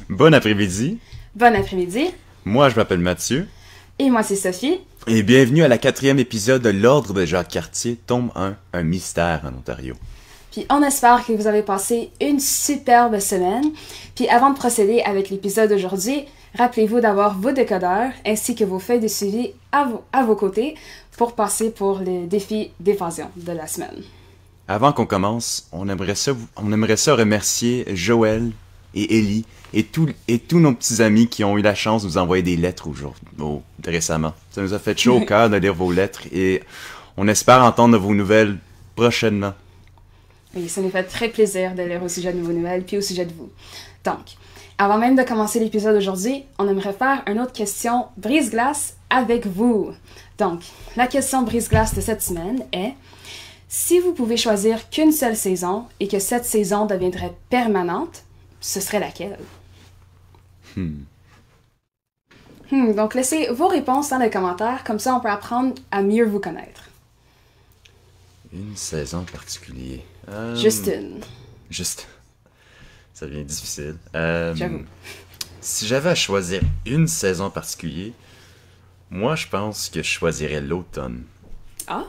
Bon après-midi. Bon après-midi. Moi, je m'appelle Mathieu. Et moi, c'est Sophie. Et bienvenue à la 4e épisode de l'Ordre de Jacques-Cartier, tome 1, un mystère en Ontario. Puis on espère que vous avez passé une superbe semaine. Puis avant de procéder avec l'épisode d'aujourd'hui, rappelez-vous d'avoir vos décodeurs ainsi que vos feuilles de suivi à vos côtés pour passer pour les défis d'évasion de la semaine. Avant qu'on commence, on aimerait ça remercier Joël et Ellie et tous nos petits amis qui ont eu la chance de nous envoyer des lettres récemment. Ça nous a fait chaud au cœur de lire vos lettres et on espère entendre vos nouvelles prochainement. Oui, ça nous fait très plaisir de lire au sujet de vos nouvelles puis au sujet de vous. Donc, avant même de commencer l'épisode d'aujourd'hui, on aimerait faire une autre question brise-glace avec vous. Donc, la question brise-glace de cette semaine est: si vous pouvez choisir qu'une seule saison et que cette saison deviendrait permanente, ce serait laquelle? Donc, laissez vos réponses dans les commentaires, comme ça on peut apprendre à mieux vous connaître. Une saison en particulier. Juste une. Ça devient difficile. J'avoue. Si j'avais à choisir une saison en particulier, moi je pense que je choisirais l'automne. Ah?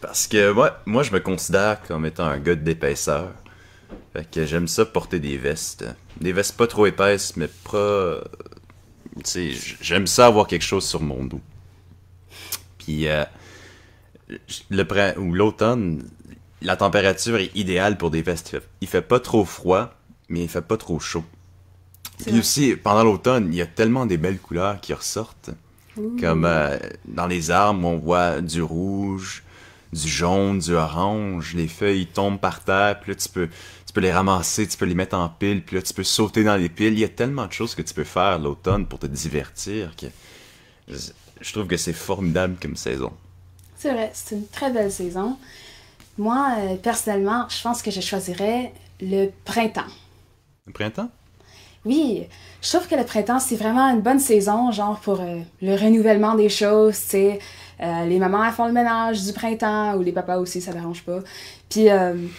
Parce que moi je me considère comme étant un gars d'épaisseur. Fait que j'aime ça porter des vestes. Des vestes pas trop épaisses, mais pas... Tu sais, j'aime ça avoir quelque chose sur mon dos. Puis l'automne, la température est idéale pour des vestes. Il fait pas trop froid, mais il fait pas trop chaud. Puis aussi, pendant l'automne, il y a tellement des belles couleurs qui ressortent. Ouh. Comme dans les arbres, on voit du rouge, du jaune, du orange. Les feuilles tombent par terre, puis là, tu peux les ramasser, tu peux les mettre en pile, puis là, tu peux sauter dans les piles. Il y a tellement de choses que tu peux faire l'automne pour te divertir que je trouve que c'est formidable comme saison. C'est vrai, c'est une très belle saison. Moi, personnellement, je pense que je choisirais le printemps. Le printemps? Oui, je trouve que le printemps, c'est vraiment une bonne saison, genre pour le renouvellement des choses, tu sais. Les mamans, elles font le ménage du printemps, ou les papas aussi, ça dérange pas. Puis, il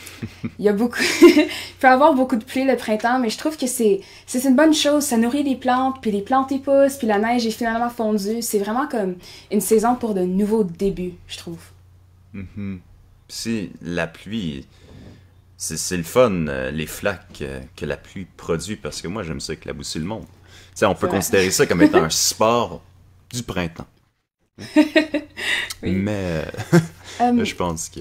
y a beaucoup... il peut y avoir beaucoup de pluie le printemps, mais je trouve que c'est une bonne chose. Ça nourrit les plantes, puis les plantes, ils poussent, puis la neige est finalement fondue. C'est vraiment comme une saison pour de nouveaux débuts, je trouve. Mm-hmm. Si la pluie... C'est le fun, les flaques que la pluie produit, parce que moi, j'aime ça éclabousser le monde. T'sais, on peut considérer ça comme étant un sport du printemps. Oui. Mais je pense que...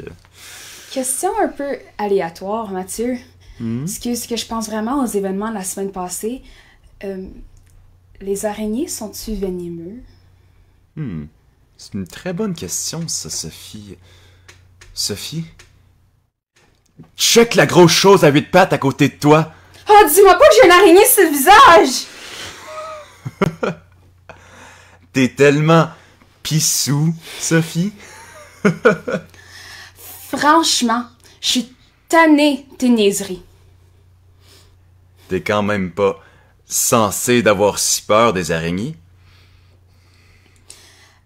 Question un peu aléatoire, Mathieu. Ce que je pense vraiment aux événements de la semaine passée, les araignées sont-tu venimeux? C'est une très bonne question, ça, Sophie. Sophie? Check la grosse chose à 8 pattes à côté de toi! Oh, dis-moi pas que j'ai une araignée sur le visage! T'es tellement pissou, Sophie. Franchement, je suis tannée tes niaiseries. T'es quand même pas censé d'avoir si peur des araignées?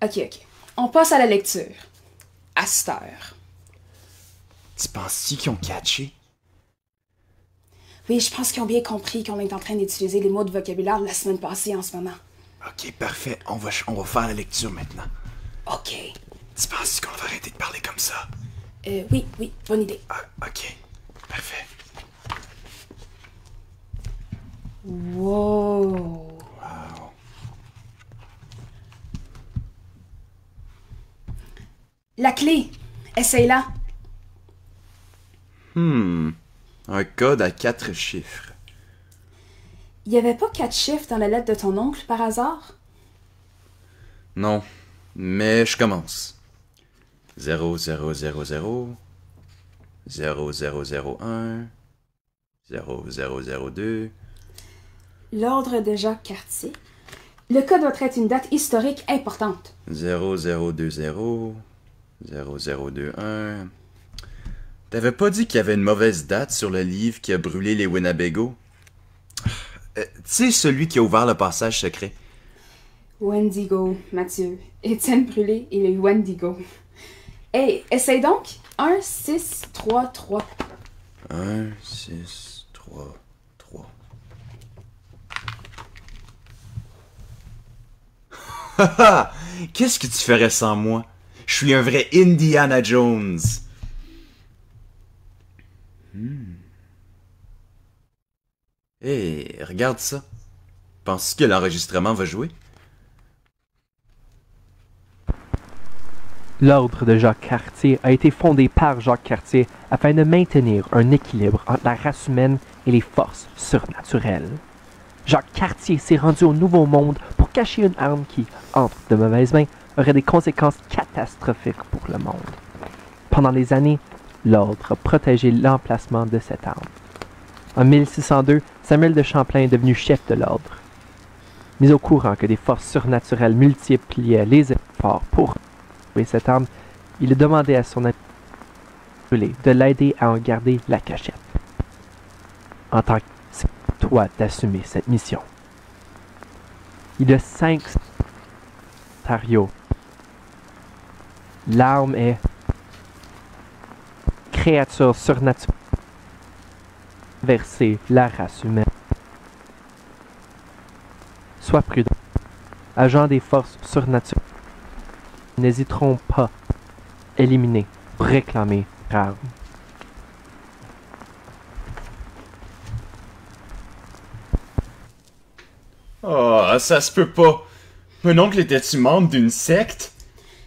Ok. On passe à la lecture. À cette heure. Tu penses-tu qu'ils ont catché? Oui, je pense qu'ils ont bien compris qu'on est en train d'utiliser les mots de vocabulaire de la semaine passée en ce moment. Ok, parfait. On va faire la lecture maintenant. Ok. Tu penses qu'on va arrêter de parler comme ça? Oui, bonne idée. Ah, ok, parfait. Wow. La clé. Essaye-la. Un code à 4 chiffres. Il y avait pas 4 chiffres dans la lettre de ton oncle, par hasard? Non, mais je commence. 0000, 0001, 0002... L'ordre de Jacques-Cartier. Le code doit être une date historique importante. 0020, 0021... T'avais pas dit qu'il y avait une mauvaise date sur le livre qui a brûlé les Winnebago? Tu sais, celui qui a ouvert le passage secret. Wendigo, Mathieu. Étienne Brûlé et le Wendigo. Hey, essaye donc. 1, 6, 3, 3. 1, 6, 3, 3. Haha! Qu'est-ce que tu ferais sans moi? Je suis un vrai Indiana Jones! Hé, regarde ça. Penses-tu que l'enregistrement va jouer? L'ordre de Jacques Cartier a été fondé par Jacques Cartier afin de maintenir un équilibre entre la race humaine et les forces surnaturelles. Jacques Cartier s'est rendu au Nouveau Monde pour cacher une arme qui, entre de mauvaises mains, aurait des conséquences catastrophiques pour le monde. Pendant des années, l'ordre a protégé l'emplacement de cette arme. En 1602, Samuel de Champlain est devenu chef de l'ordre. Mis au courant que des forces surnaturelles multipliaient les efforts pour cette arme, il a demandé à son ami de l'aider à en garder la cachette. En tant que c'est à toi d'assumer cette mission. Il y a 5 Ontario. L'arme est créature surnaturelle verser la race humaine. Sois prudent. Agents des forces surnaturelles n'hésiteront pas à éliminer ou réclamer l'arme. Oh, ça se peut pas! Mon oncle était-tu membre d'une secte?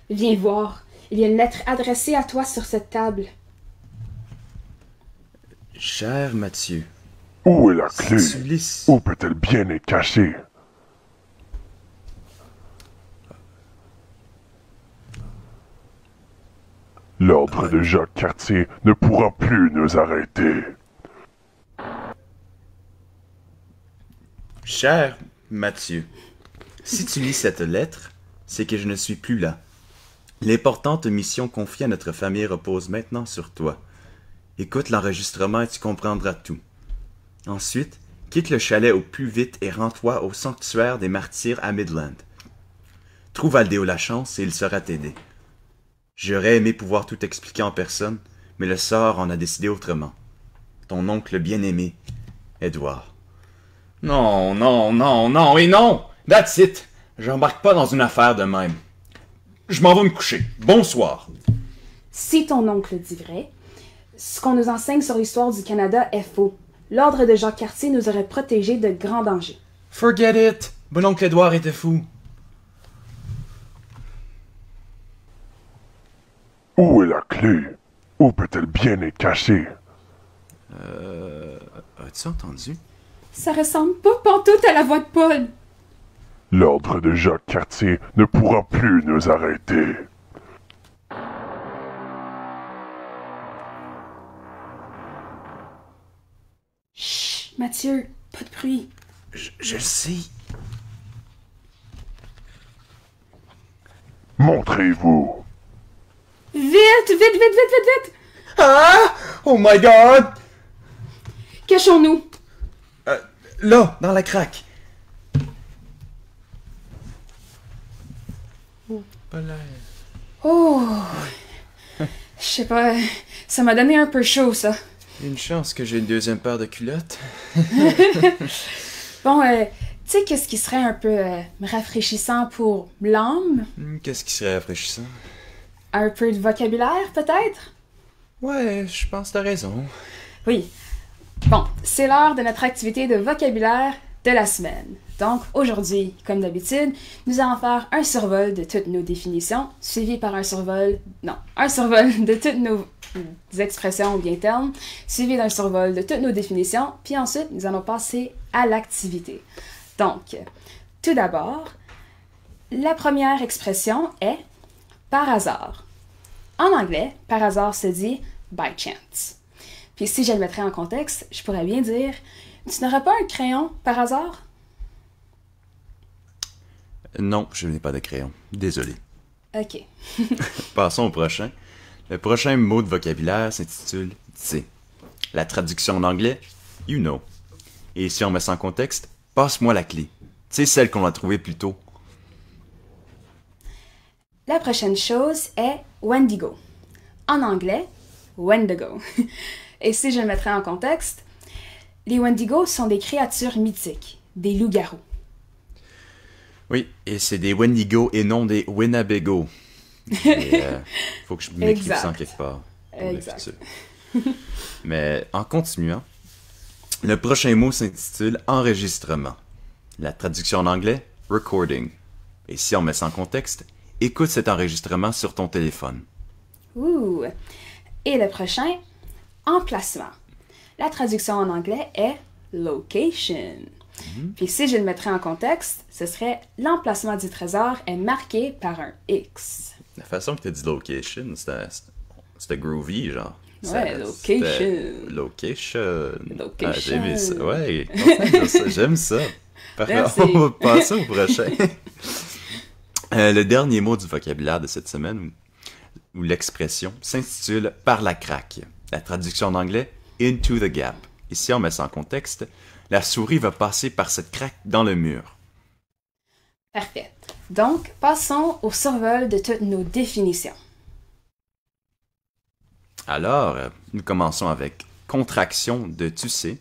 Viens voir. Il y a une lettre adressée à toi sur cette table. Cher Mathieu, Où est la clé? si tu lis... Où peut-elle bien être cachée? L'ordre de Jacques Cartier ne pourra plus nous arrêter. Cher Mathieu, si tu lis cette lettre, c'est que je ne suis plus là. L'importante mission confiée à notre famille repose maintenant sur toi. Écoute l'enregistrement et tu comprendras tout. Ensuite, quitte le chalet au plus vite et rends-toi au sanctuaire des martyrs à Midland. Trouve Aldéo Lachance et il saura t'aider. J'aurais aimé pouvoir tout expliquer en personne, mais le sort en a décidé autrement. Ton oncle bien-aimé, Edward. Non, non, non, non et non! That's it! J'embarque pas dans une affaire de même. Je m'en vais me coucher. Bonsoir. Si ton oncle dit vrai, ce qu'on nous enseigne sur l'histoire du Canada est faux. L'ordre de Jacques Cartier nous aurait protégés de grands dangers. Forget it! Mon oncle Edouard était fou. Où est la clé? Où peut-elle bien être cachée? As-tu entendu? Ça ressemble pas pantoute à la voix de Paul. L'ordre de Jacques Cartier ne pourra plus nous arrêter. Chut, Mathieu, pas de bruit. Je le sais. Montrez-vous. Vite, vite, vite, vite, vite, vite! Ah! Oh my god! Cachons-nous. Là, dans la craque. Oh, pas l'air. Oh! Je sais pas, ça m'a donné un peu chaud, ça. Une chance que j'ai une deuxième paire de culottes. Bon, tu sais qu'est-ce qui serait un peu rafraîchissant pour l'âme? Qu'est-ce qui serait rafraîchissant? Un peu de vocabulaire, peut-être? Ouais, je pense que t'as raison. Oui. Bon, c'est l'heure de notre activité de vocabulaire de la semaine. Donc, aujourd'hui, comme d'habitude, nous allons faire un survol de toutes nos définitions, suivi par un survol de toutes nos expressions ou bien termes, suivi d'un survol de toutes nos définitions, puis ensuite, nous allons passer à l'activité. Donc, tout d'abord, la première expression est par hasard. En anglais, par hasard se dit by chance. Puis si je le mettrais en contexte, je pourrais bien dire tu n'aurais pas un crayon par hasard? Non, je n'ai pas de crayon. Désolé. Ok. Passons au prochain. Le prochain mot de vocabulaire s'intitule « c'est ». La traduction en anglais, « you know ». Et si on met ça en contexte, « passe-moi la clé ». C'est celle qu'on a trouvée plus tôt. La prochaine chose est Wendigo. En anglais, Wendigo. Et si je le mettrais en contexte, Les Wendigo sont des créatures mythiques, des loups-garous. Oui, et c'est des Wendigo et non des Winnebago. Faut que je m'écrive ça en quelque part. Pour le futur. Mais en continuant, le prochain mot s'intitule enregistrement. La traduction en anglais, recording. Et si on met ça en contexte, écoute cet enregistrement sur ton téléphone. Ouh! Et le prochain, emplacement. La traduction en anglais est location. Puis si je le mettrais en contexte, ce serait l'emplacement du trésor est marqué par un X. La façon que tu as dit location, c'était groovy, genre. Ouais, location. Location. Location. Ah, j'ai aimé ça. Ouais, j'aime ça. Parfait. Merci. On va passer au prochain. Le dernier mot du vocabulaire de cette semaine, ou l'expression, s'intitule par la craque. La traduction en anglais, into the gap. Ici, on met ça en contexte. La souris va passer par cette craque dans le mur. Parfait. Donc, passons au survol de toutes nos définitions. Alors, nous commençons avec contraction de tu sais.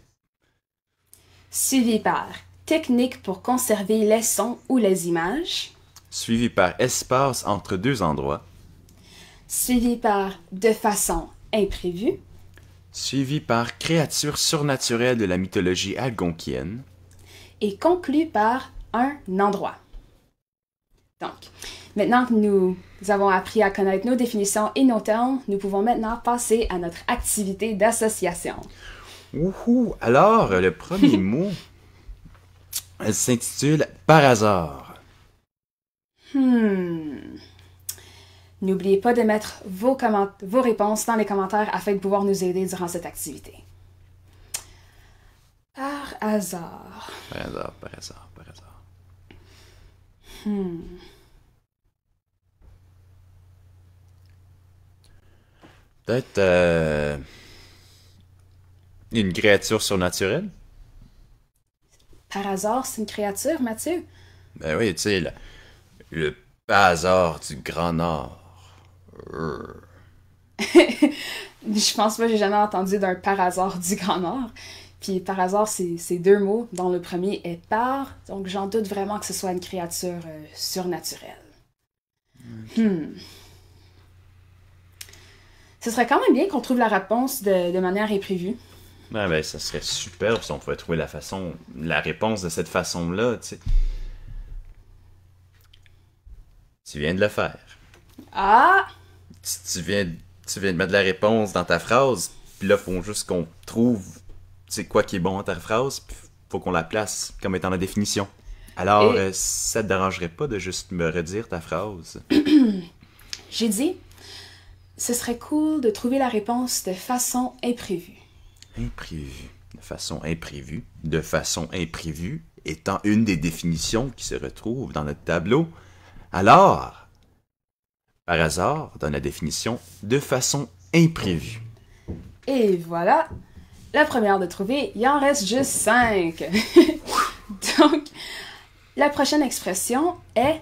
Suivi par technique pour conserver les sons ou les images. Suivi par espace entre deux endroits. Suivi par de façon imprévue. Suivi par créature surnaturelle de la mythologie algonquienne. Et conclu par un endroit. Donc, maintenant que nous avons appris à connaître nos définitions et nos termes, nous pouvons maintenant passer à notre activité d'association. Wouhou! Alors, le premier mot s'intitule par hasard. N'oubliez pas de mettre vos réponses dans les commentaires afin de pouvoir nous aider durant cette activité. Par hasard. Par hasard, par hasard, par hasard. Peut-être une créature surnaturelle? Par hasard, c'est une créature, Mathieu? Ben oui, tu sais, le par hasard du Grand Nord. Je pense pas que j'ai jamais entendu d'un par hasard du Grand Nord. Puis par hasard, c'est deux mots, dont le premier est par, donc j'en doute vraiment que ce soit une créature surnaturelle. Ce serait quand même bien qu'on trouve la réponse de manière imprévue. Ben, ça serait super si on pouvait trouver la réponse de cette façon-là, tu sais. Tu viens de le faire. Ah! Tu viens de mettre la réponse dans ta phrase, puis là, faut juste qu'on trouve c'est quoi qui est bon dans ta phrase, puis faut qu'on la place comme étant la définition. Alors, ça te dérangerait pas de juste me redire ta phrase? J'ai dit, ce serait cool de trouver la réponse de façon imprévue. Imprévu. De façon imprévue. De façon imprévue étant une des définitions qui se retrouvent dans notre tableau. Alors, par hasard, dans la définition de façon imprévue. Et voilà, la première de trouver, il en reste juste 5. Donc, la prochaine expression est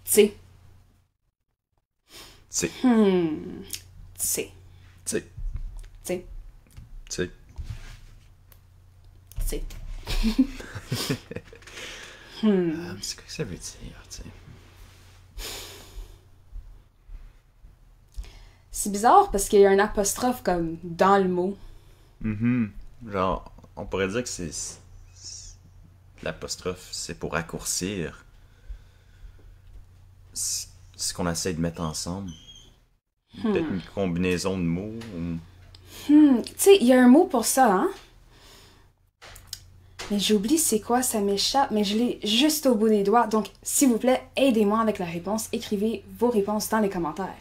t'sais. T'sais. T'sais. T'sais. T'sais. T'sais. T'sais. C'est quoi que ça veut dire, t'sais? C'est bizarre parce qu'il y a un apostrophe comme dans le mot. Genre, on pourrait dire que l'apostrophe, c'est pour raccourcir ce qu'on essaie de mettre ensemble. Peut-être une combinaison de mots. Tu sais, il y a un mot pour ça, hein? Mais j'oublie c'est quoi, ça m'échappe, mais je l'ai juste au bout des doigts. Donc, s'il vous plaît, aidez-moi avec la réponse. Écrivez vos réponses dans les commentaires.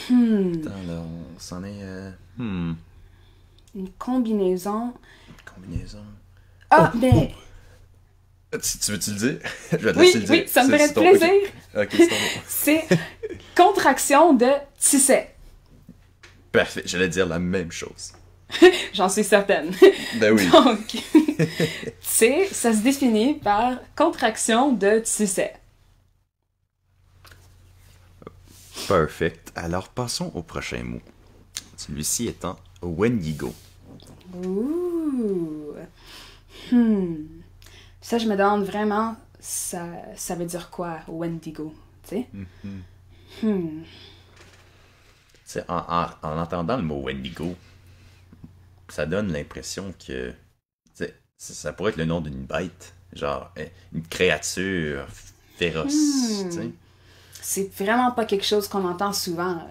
Attends, là, on s'en est... Une combinaison. Combinaison. Ah, mais... Tu veux-tu le dire? Je vais te laisser le dire. Oui, ça me ferait C'est ton- plaisir. Ok, c'est ton mot. C'est contraction de tisset. Parfait, j'allais dire la même chose. J'en suis certaine. Ben oui. Donc, c'est, ça se définit par contraction de tisset. Perfect. Alors, passons au prochain mot. Celui-ci étant Wendigo. Ouh. Ouh. Hmm. Ça, je me demande vraiment, ça veut dire quoi, Wendigo, tu sais? Hmm. En entendant le mot Wendigo, ça donne l'impression que ça pourrait être le nom d'une bête, genre une créature féroce. T'sais. C'est vraiment pas quelque chose qu'on entend souvent.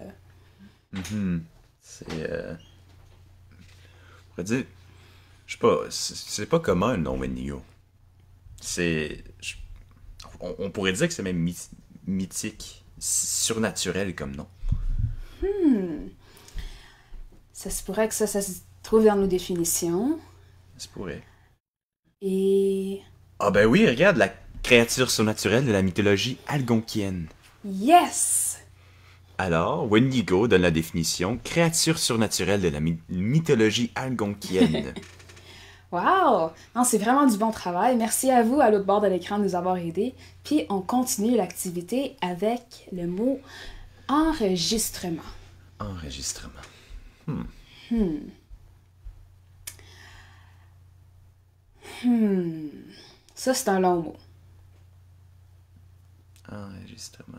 C'est. On pourrait dire. Je sais pas, c'est pas commun le nom Wendigo. On pourrait dire que c'est même mythique, surnaturel comme nom. Ça se pourrait que ça se trouve dans nos définitions. Ça se pourrait. Et... Ah ben oui, regarde, la créature surnaturelle de la mythologie algonquienne. Yes! Alors, Wendigo donne la définition créature surnaturelle de la mythologie algonquienne. Wow! Non, c'est vraiment du bon travail. Merci à vous, à l'autre bord de l'écran, de nous avoir aidés. Puis, on continue l'activité avec le mot enregistrement. Enregistrement. Ça, c'est un long mot. Enregistrement.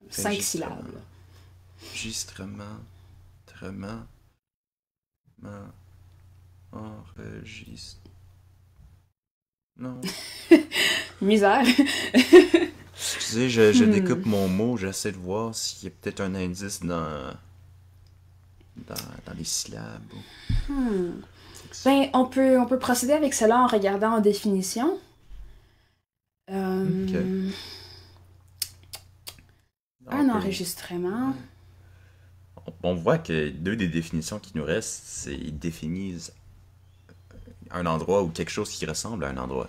5 syllabes. Enregistrement. Enregistre. Non. Misère. Excusez, je découpe mon mot, j'essaie de voir s'il y a peut-être un indice dans les syllabes. Ben, on peut procéder avec cela en regardant en définition. Un enregistrement. On voit que deux des définitions qui nous restent, c'est ils définissent un endroit ou quelque chose qui ressemble à un endroit.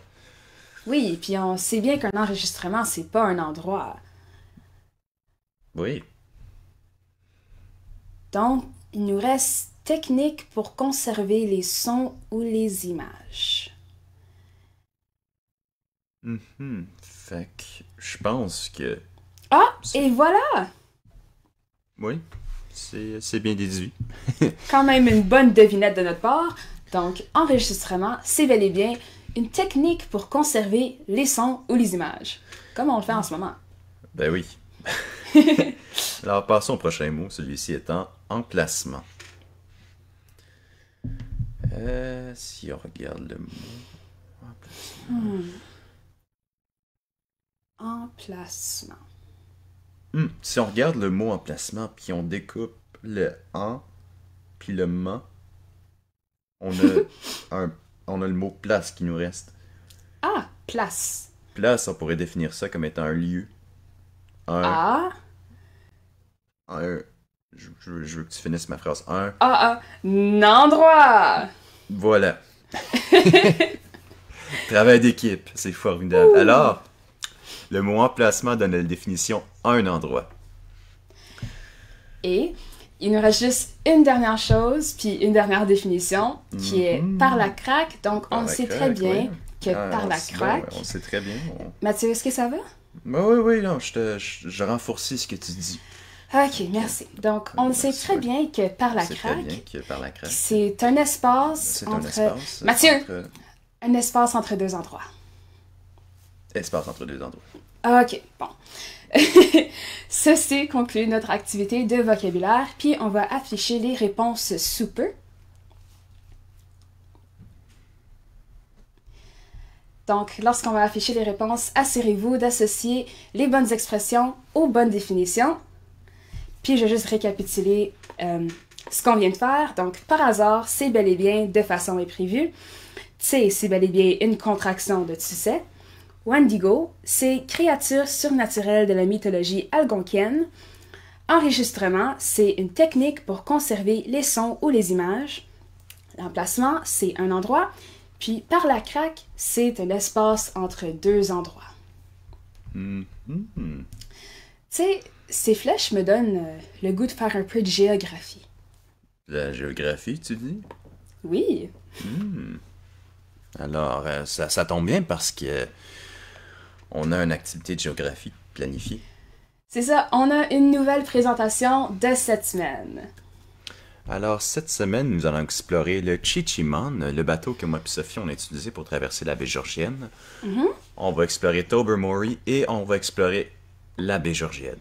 Oui, puis on sait bien qu'un enregistrement, c'est pas un endroit. Oui. Donc, il nous reste technique pour conserver les sons ou les images. Fait que je pense que... Ah, et voilà! Oui, c'est bien déduit. Quand même une bonne devinette de notre part. Donc, enregistrement, c'est bel et bien une technique pour conserver les sons ou les images. Comme on le fait en ce moment. Ben oui. Alors, passons au prochain mot, celui-ci étant emplacement. Si on regarde le mot Emplacement. Si on regarde le mot emplacement, puis on découpe le en, puis le ment, on a le mot place qui nous reste. Ah, place. Place, on pourrait définir ça comme étant un lieu. Je veux que tu finisses ma phrase. Un endroit. Voilà. Travail d'équipe, c'est formidable. Alors, le mot emplacement donne la définition un endroit. Et il nous reste juste une dernière chose, puis une dernière définition, qui est par la craque. Donc, on sait très bien que par la craque... on sait très bien. Mathieu, est-ce que ça va? Oui, non, je renforcis ce que tu dis. Ok, merci. Donc, on sait très bien que par la craque, c'est un espace entre... Mathieu! Un espace entre deux endroits. Espace entre deux endroits. Ok, bon. Ceci conclut notre activité de vocabulaire, puis on va afficher les réponses sous peu. Donc, lorsqu'on va afficher les réponses, assurez-vous d'associer les bonnes expressions aux bonnes définitions. Puis, je vais juste récapituler ce qu'on vient de faire. Donc, par hasard, c'est bel et bien de façon imprévue. Tse, c'est bel et bien une contraction de tu sais. Wendigo, c'est créature surnaturelle de la mythologie algonquienne. Enregistrement, c'est une technique pour conserver les sons ou les images. L'emplacement, c'est un endroit. Puis par la craque, c'est un espace entre deux endroits. Tu sais, ces flèches me donnent le goût de faire un peu de géographie. La géographie, tu dis? Oui. Alors, ça tombe bien parce que on a une activité de géographie planifiée. C'est ça, on a une nouvelle présentation de cette semaine. Alors, cette semaine, nous allons explorer le Chi-Chi-Mon, le bateau que moi et Sophie on a utilisé pour traverser la baie Georgienne. On va explorer Tobermory et on va explorer la baie Georgienne.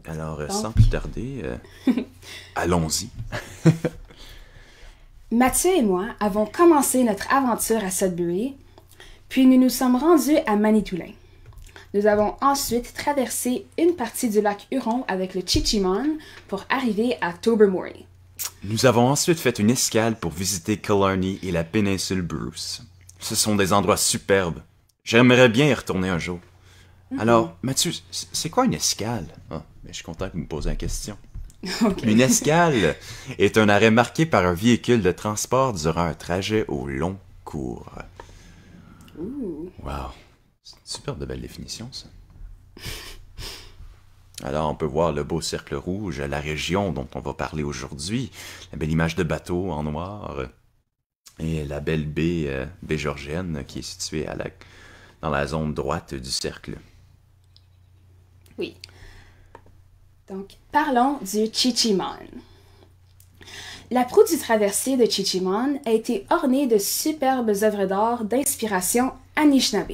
Alors, sans plus tarder, allons-y. Mathieu et moi avons commencé notre aventure à Sudbury, puis nous nous sommes rendus à Manitoulin. Nous avons ensuite traversé une partie du lac Huron avec le Chi-Chi-Mon pour arriver à Tobermory. Nous avons ensuite fait une escale pour visiter Killarney et la péninsule Bruce. Ce sont des endroits superbes. J'aimerais bien y retourner un jour. Alors, Mathieu, c'est quoi une escale? Ah, mais je suis content que vous me posiez la question. Okay. Une escale est un arrêt marqué par un véhicule de transport durant un trajet au long cours. Ouh. Wow, c'est une super de belle définition, ça. Alors, on peut voir le beau cercle rouge, la région dont on va parler aujourd'hui, la belle image de bateau en noir, et la belle baie Georgienne qui est située dans la zone droite du cercle. Oui. Donc, parlons du Chi-Chi-Mon. La proue du traversier de Chi-Chi-Mon a été ornée de superbes œuvres d'art d'inspiration Anishinaabe.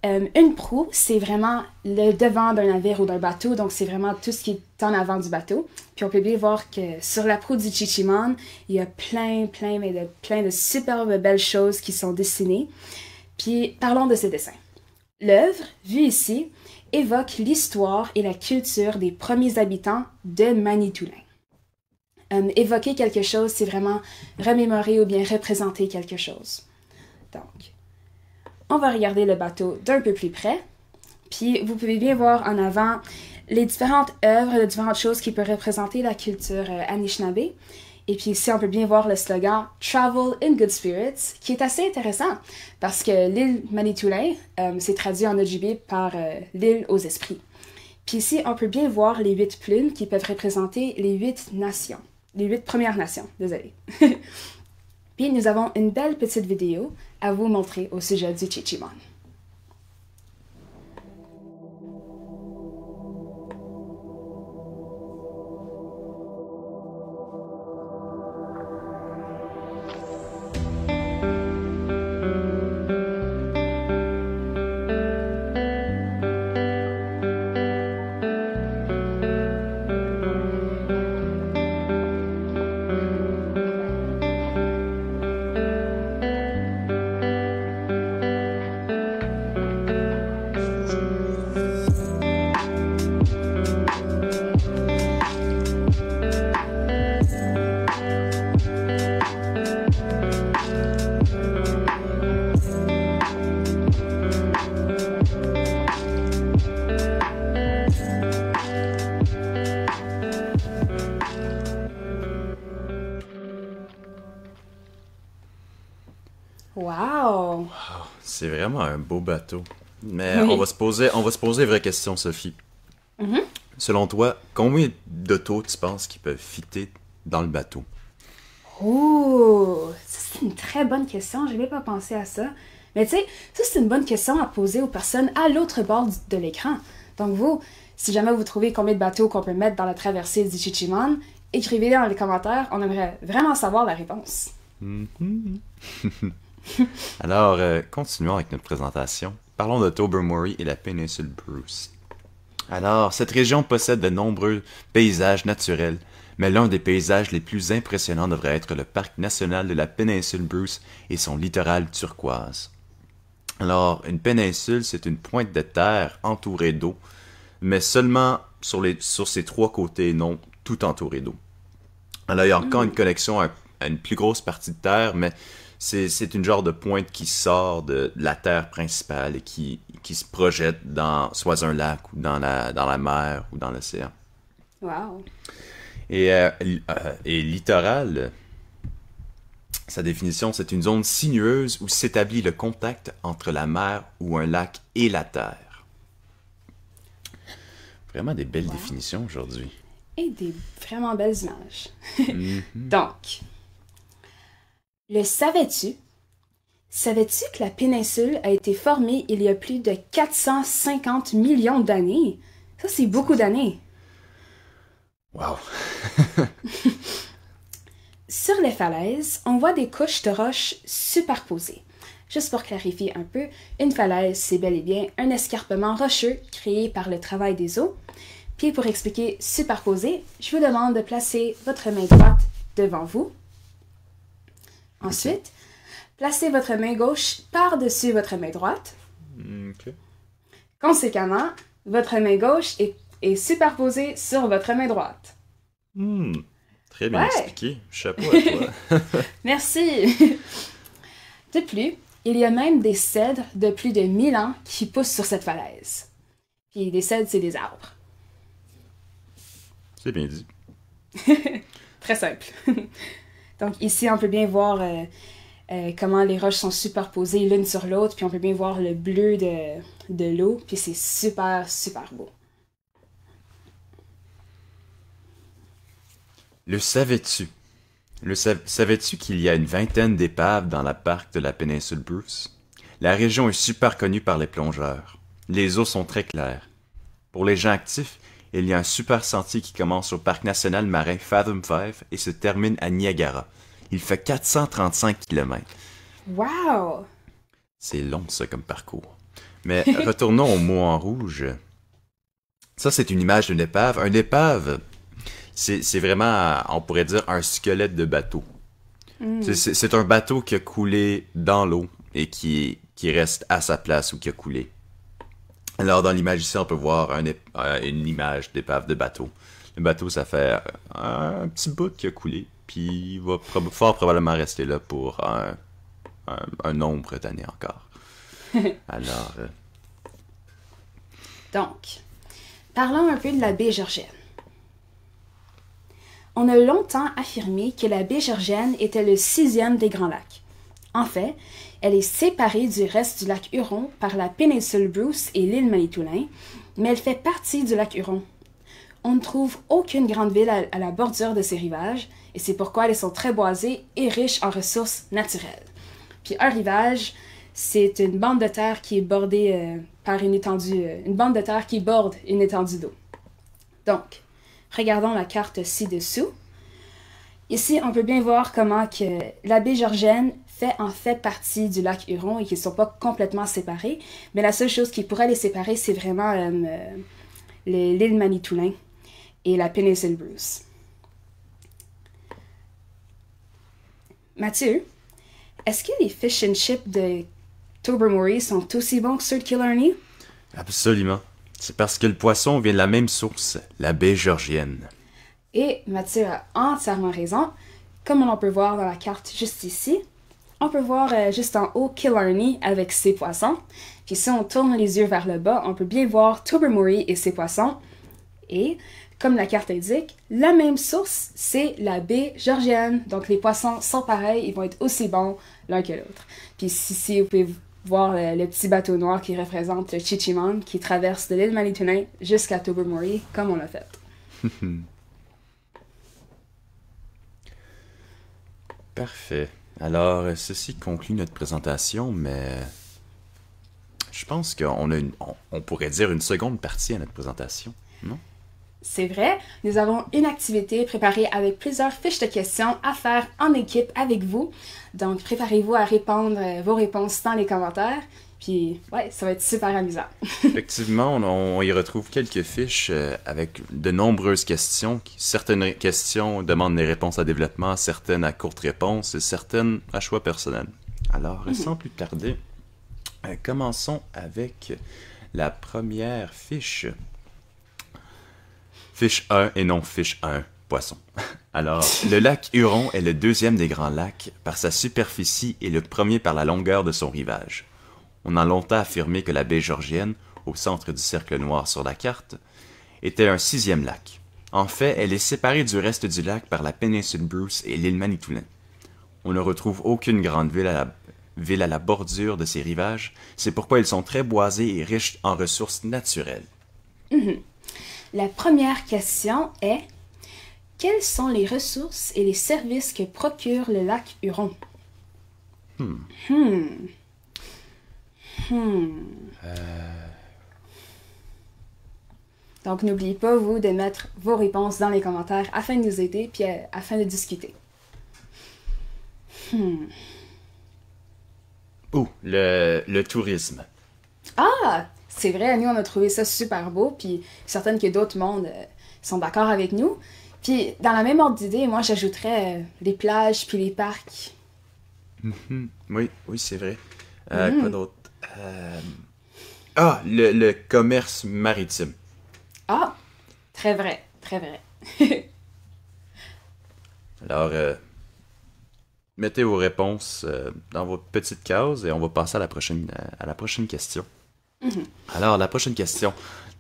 Une proue, c'est vraiment le devant d'un navire ou d'un bateau, donc c'est vraiment tout ce qui est en avant du bateau. Puis on peut bien voir que sur la proue du Chi-Chi-Mon, il y a plein de superbes belles choses qui sont dessinées. Puis parlons de ces dessins. L'œuvre, vue ici, évoque l'histoire et la culture des premiers habitants de Manitoulin. Évoquer quelque chose, c'est vraiment remémorer ou bien représenter quelque chose. Donc, on va regarder le bateau d'un peu plus près, puis vous pouvez bien voir en avant les différentes œuvres, les différentes choses qui peuvent représenter la culture Anishinaabe. Et puis ici, on peut bien voir le slogan « Travel in good spirits », qui est assez intéressant, parce que l'île Manitoulin, c'est traduit en Ojibwe par l'île aux esprits. Puis ici, on peut bien voir les 8 plumes qui peuvent représenter les 8 nations, les 8 Premières Nations, désolé. Puis nous avons une belle petite vidéo à vous montrer au sujet du Chi-Chi-Mon. Wow! C'est vraiment un beau bateau. Mais Oui. on va se poser une vraie question, Sophie. Selon toi, combien d'autos tu penses qui peuvent fitter dans le bateau? Oh! Ça, c'est une très bonne question. Je n'avais pas pensé à ça. Mais tu sais, ça, c'est une bonne question à poser aux personnes à l'autre bord de l'écran. Donc vous, si jamais vous trouvez combien de bateaux qu'on peut mettre dans la traversée du Chi-Chi-Mon, écrivez-les dans les commentaires. On aimerait vraiment savoir la réponse. Alors, continuons avec notre présentation. Parlons de Tobermory et la péninsule Bruce. Alors, cette région possède de nombreux paysages naturels, mais l'un des paysages les plus impressionnants devrait être le parc national de la péninsule Bruce et son littoral turquoise. Alors, une péninsule, c'est une pointe de terre entourée d'eau, mais seulement sur ses 3 côtés, non tout entouré d'eau. Alors, il y a encore une connexion à une plus grosse partie de terre, mais c'est une genre de pointe qui sort de la terre principale et qui se projette dans soit un lac ou dans la mer ou dans l'océan. Wow! Et littoral, sa définition, c'est une zone sinueuse où s'établit le contact entre la mer ou un lac et la terre. Vraiment des belles définitions aujourd'hui. Et des vraiment belles images. Donc, le savais-tu? Savais-tu que la péninsule a été formée il y a plus de 450 millions d'années? Ça, c'est beaucoup d'années. Wow! Sur les falaises, on voit des couches de roches superposées. Juste pour clarifier un peu, une falaise, c'est bel et bien un escarpement rocheux créé par le travail des eaux. Puis pour expliquer superposé, je vous demande de placer votre main droite devant vous. Ensuite, placez votre main gauche par-dessus votre main droite. Ok. Conséquemment, votre main gauche est superposée sur votre main droite. Très bien Ouais. expliqué. Chapeau à toi. Merci! De plus, il y a même des cèdres de plus de 1000 ans qui poussent sur cette falaise. Puis des cèdres, c'est des arbres. C'est bien dit. Très simple. Donc ici, on peut bien voir comment les roches sont superposées l'une sur l'autre, puis on peut bien voir le bleu de l'eau, puis c'est super, super beau. Le savais-tu? Savais-tu qu'il y a une vingtaine d'épaves dans la parc de la péninsule Bruce? La région est super connue par les plongeurs. Les eaux sont très claires. Pour les gens actifs, il y a un super sentier qui commence au parc national marin Fathom 5 et se termine à Niagara. Il fait 435 km. Wow! C'est long, ça, comme parcours. Mais retournons au mot en rouge. Ça, c'est une image d'une épave. Une épave, c'est vraiment, on pourrait dire, un squelette de bateau. C'est un bateau qui a coulé dans l'eau et qui reste à sa place où il a coulé. Alors, dans l'image ici, on peut voir une image d'épave de bateau. Le bateau, ça fait un petit bout qui a coulé, puis il va fort probablement rester là pour un nombre d'années encore. Alors... Donc, parlons un peu de la baie Georgienne. On a longtemps affirmé que la baie Georgienne était le 6e des Grands Lacs. En fait, elle est séparée du reste du lac Huron par la péninsule Bruce et l'île Manitoulin, mais elle fait partie du lac Huron. On ne trouve aucune grande ville à la bordure de ses rivages, et c'est pourquoi elles sont très boisées et riches en ressources naturelles. Puis un rivage, c'est une bande de terre qui est bordée par une bande de terre qui borde une étendue d'eau. Donc, regardons la carte ci-dessous. Ici, on peut bien voir comment que la baie Georgienne fait partie du lac Huron et qu'ils ne sont pas complètement séparés. Mais la seule chose qui pourrait les séparer, c'est vraiment l'île Manitoulin et la péninsule Bruce. Mathieu, est-ce que les fish and chips de Tobermory sont aussi bons que ceux de Killarney? Absolument. C'est parce que le poisson vient de la même source, la baie Georgienne. Et Mathieu a entièrement raison. Comme on peut voir dans la carte juste ici, on peut voir juste en haut Killarney avec ses poissons. Puis si on tourne les yeux vers le bas, on peut bien voir Tobermory et ses poissons. Et, comme la carte indique, la même source, c'est la baie Georgienne. Donc les poissons sont pareils, ils vont être aussi bons l'un que l'autre. Puis ici, vous pouvez voir le petit bateau noir qui représente le Chichimon qui traverse de l'île Manitoulin jusqu'à Tobermory, comme on l'a fait. Parfait. Alors, ceci conclut notre présentation, mais je pense on pourrait dire une seconde partie à notre présentation, non? C'est vrai, nous avons une activité préparée avec plusieurs fiches de questions à faire en équipe avec vous. Donc, préparez-vous à répondre vos réponses dans les commentaires. Puis, ouais, ça va être super amusant. Effectivement, on y retrouve quelques fiches avec de nombreuses questions. Certaines questions demandent des réponses à développement, certaines à courte réponse et certaines à choix personnel. Alors, sans plus tarder, commençons avec la première fiche. Fiche 1 et non fiche 1, poisson. Alors, le lac Huron est le 2e des grands lacs par sa superficie et le premier par la longueur de son rivage. On a longtemps affirmé que la baie Georgienne, au centre du cercle noir sur la carte, était un 6e lac. En fait, elle est séparée du reste du lac par la péninsule Bruce et l'île Manitoulin. On ne retrouve aucune grande ville à la bordure de ces rivages, c'est pourquoi ils sont très boisés et riches en ressources naturelles. La première question est: quelles sont les ressources et les services que procure le lac Huron? Donc, n'oubliez pas, vous, de mettre vos réponses dans les commentaires afin de nous aider puis afin de discuter. Oh, le tourisme. Ah! C'est vrai, nous, on a trouvé ça super beau, puis certaines que d'autres mondes sont d'accord avec nous. Puis, dans la même ordre d'idée, moi, j'ajouterais les plages puis les parcs. Oui, oui, c'est vrai. Quoi d'autre? Ah, le commerce maritime. Ah! Très vrai, très vrai. Alors, mettez vos réponses dans votre petite case et on va passer à la prochaine question. Alors, la prochaine question.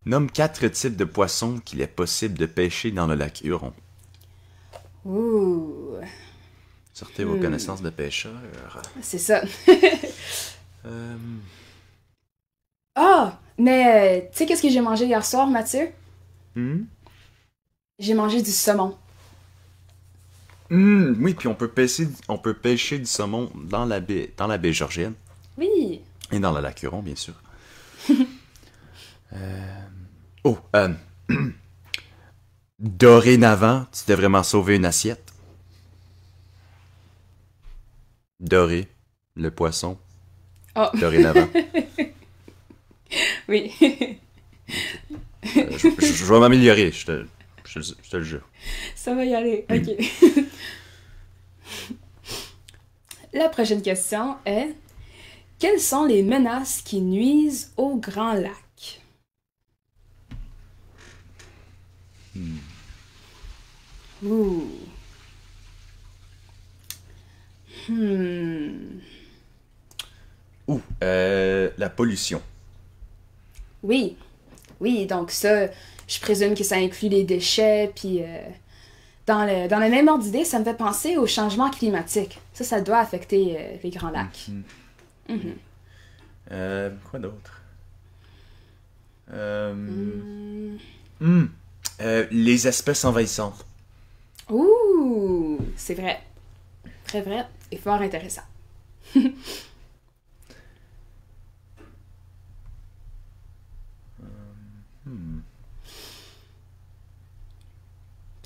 Nomme 4 types de poissons qu'il est possible de pêcher dans le lac Huron. Ouh! Sortez vos connaissances de pêcheurs. C'est ça. Euh, Ah! Mais, tu sais, qu'est-ce que j'ai mangé hier soir, Mathieu? hmm? J'ai mangé du saumon. Oui, puis on peut pêcher du saumon dans la baie Georgienne Oui! et dans le lac Huron, bien sûr. Oh, dorénavant, tu devrais m'en sauver une assiette. Doré, le poisson. Oh! Dorénavant. Oui. Je vais m'améliorer, je te le jure. Ça va y aller. OK. La prochaine question est: quelles sont les menaces qui nuisent au Grand Lac? Ouh. La pollution. Oui. Oui, donc ça, je présume que ça inclut les déchets, puis dans le même ordre d'idée, ça me fait penser au changement climatique. Ça doit affecter les Grands Lacs. Quoi d'autre? Les espèces envahissantes. Ouh, c'est vrai. Très vrai et fort intéressant.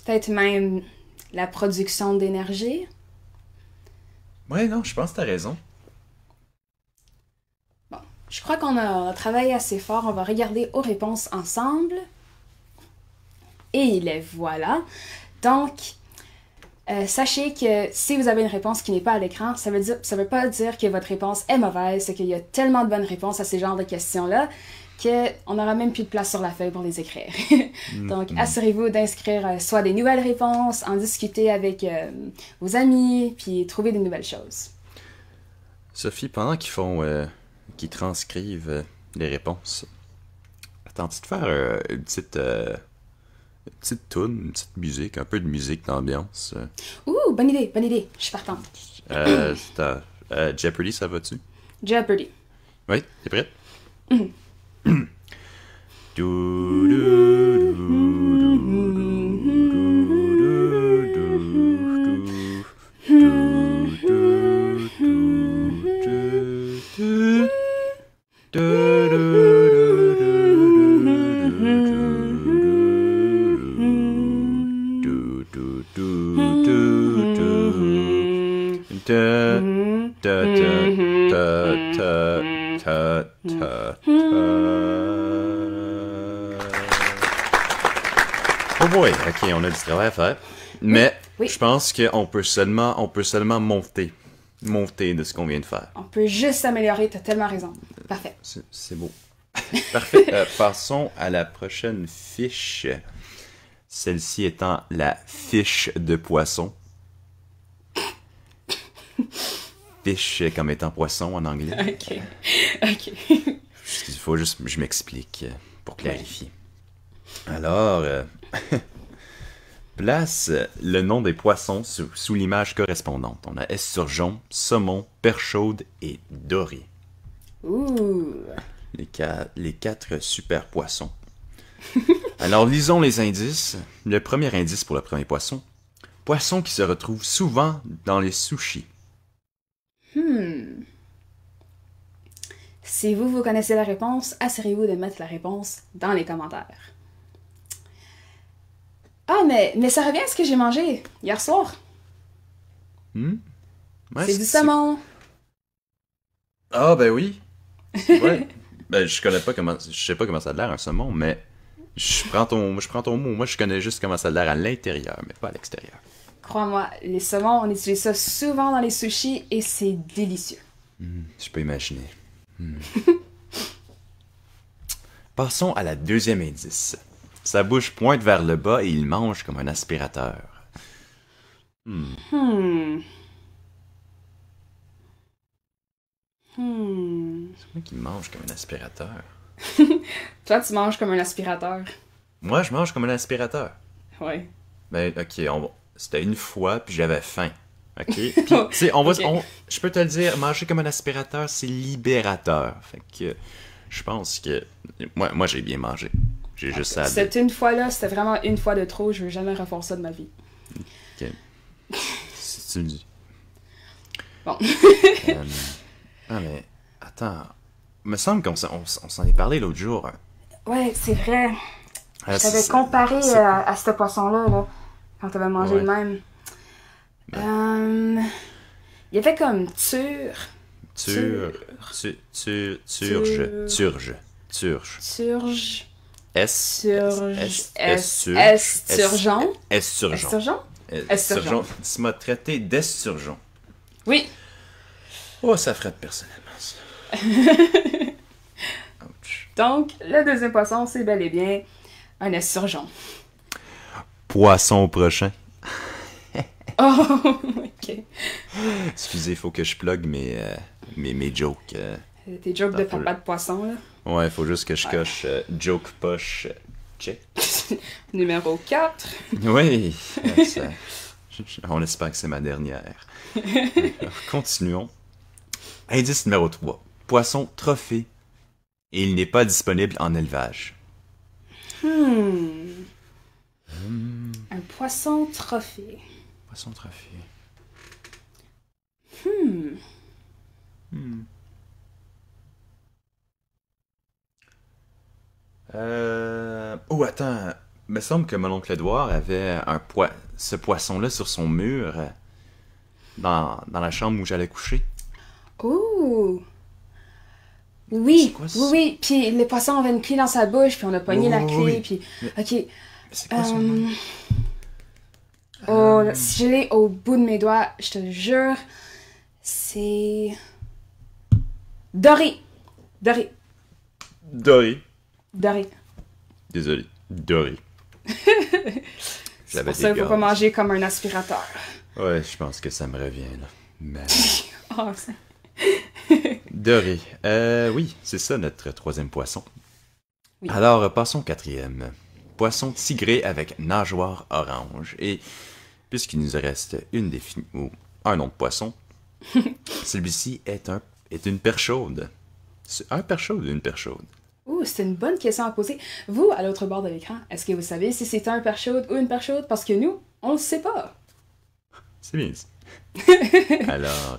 Peut-être même la production d'énergie. Ouais, non, je pense que t'as raison. Bon, je crois qu'on a travaillé assez fort. On va regarder aux réponses ensemble. Et les voilà. Donc, sachez que si vous avez une réponse qui n'est pas à l'écran, ça veut pas dire que votre réponse est mauvaise, c'est qu'il y a tellement de bonnes réponses à ces genres de questions-là qu'on n'aura même plus de place sur la feuille pour les écrire. Donc, assurez-vous d'inscrire soit des nouvelles réponses, en discuter avec vos amis, puis trouver des nouvelles choses. Sophie, pendant qu'ils transcrivent les réponses, attends-tu de faire une petite toune, une petite musique, un peu de musique d'ambiance? Ouh, bonne idée, je suis partante. Jeopardy, ça va-tu? Jeopardy. Oui, t'es prête? Oh boy, ok, on a du travail à faire. Mais Oui. je pense qu'on peut seulement monter de ce qu'on vient de faire. On peut juste s'améliorer, t'as tellement raison. Parfait. C'est beau. Parfait. Passons à la prochaine fiche. Celle-ci étant la fiche de poisson. Fiche comme étant poisson en anglais. Ok. Il faut juste que je m'explique pour clarifier. Alors, place le nom des poissons sous l'image correspondante. On a esturgeon, saumon, perche chaude et doré. Ouh. Les 4 super poissons. Alors, lisons les indices. Le premier indice pour le premier poisson. Poisson qui se retrouve souvent dans les sushis. Si vous connaissez la réponse, assurez-vous de mettre la réponse dans les commentaires. Ah, mais ça revient à ce que j'ai mangé hier soir. Ouais, c'est du saumon. Ah, ben oui. Ouais. Ben, je connais pas comment. Je sais pas comment ça a l'air un saumon, mais je prends ton mot. Moi, je connais juste comment ça a l'air à l'intérieur, mais pas à l'extérieur. Crois-moi, les saumons, on utilise ça souvent dans les sushis et c'est délicieux. Je peux imaginer. Passons à la deuxième indice. Sa bouche pointe vers le bas et il mange comme un aspirateur. C'est moi qui mange comme un aspirateur. Toi, tu manges comme un aspirateur. Moi, je mange comme un aspirateur. Ouais. Ben, ok, c'était une fois, puis j'avais faim. Ok? Puis, tu sais, je peux te le dire, manger comme un aspirateur, c'est libérateur. Fait que je pense que moi j'ai bien mangé. J'ai juste ça à dire. Cette une fois-là, c'était vraiment une fois de trop. Je veux jamais refaire ça de ma vie. Ok. Si tu me dis. Bon. Ah, mais attends. Il me semble qu'on s'en est parlé l'autre jour. Ouais, c'est vrai. Ah, Je t'avais comparé à ce poisson-là, là, quand t'avais mangé Ouais. le même. Il y avait comme turge. Esturgeon. Esturgeon. Tu m'as traité d'esturgeon. Oui. Oh, ça ferait personnellement ça. Ouch. Donc, le deuxième poisson, c'est bel et bien un esturgeon. Poisson prochain. Oh, ok. Excusez, il faut que je plug mes jokes. Tes jokes de papa de poisson, là. Ouais, il faut juste que je coche joke poche check. Numéro 4. Oui, on espère que c'est ma dernière. Alors, continuons. Indice numéro 3. Poisson trophée. Et il n'est pas disponible en élevage. Un poisson trophée. Poisson trophée. Oh, attends. Il me semble que mon oncle Edouard avait ce poisson-là sur son mur dans la chambre où j'allais coucher. Oh! Oui, C'est quoi ça? oui. Puis le poisson avait une clé dans sa bouche, puis on a pogné la Oui, clé, oui. puis... Mais- Ok. C'est quoi son nom? Oh, si je l'ai au bout de mes doigts, je te jure, c'est... Doré. Dory. Désolé. Dory. C'est pour ça qu'il faut pas manger comme un aspirateur. Ouais, je pense que ça me revient, là. Mais... Oh, ça... Doré. Oui, c'est ça notre troisième poisson. Oui. Alors, passons au quatrième. Poisson tigré avec nageoire orange. Et puisqu'il nous reste ou un nom de poisson, celui-ci est une perche chaude. C'est un perche chaude ou une perche chaude? Ouh, c'est une bonne question à poser. Vous, à l'autre bord de l'écran, est-ce que vous savez si c'est un perche chaude ou une perche chaude? Parce que nous, on le sait pas. C'est bien ça. Alors,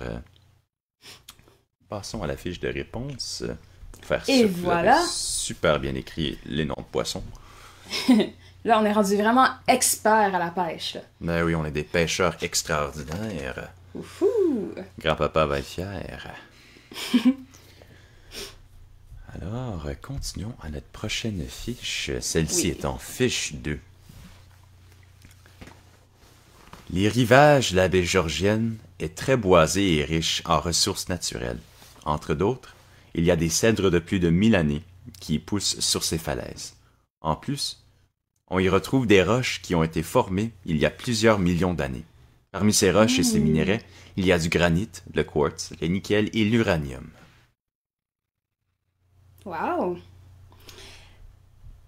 passons à la fiche de réponse. Et Vous voilà. avez super bien écrit les noms de poissons. Là, on est rendu vraiment expert à la pêche, là. Ben oui, on est des pêcheurs extraordinaires. Ouhou! Grand-papa va être fier. Alors, continuons à notre prochaine fiche. Celle-ci Oui. est en fiche 2. Les rivages de la baie Georgienne est très boisé et riche en ressources naturelles. Entre d'autres, il y a des cèdres de plus de 1000 années qui poussent sur ces falaises. En plus, on y retrouve des roches qui ont été formées il y a plusieurs millions d'années. Parmi ces roches et ces minéraux, il y a du granit, le quartz, le nickel et l'uranium. Wow!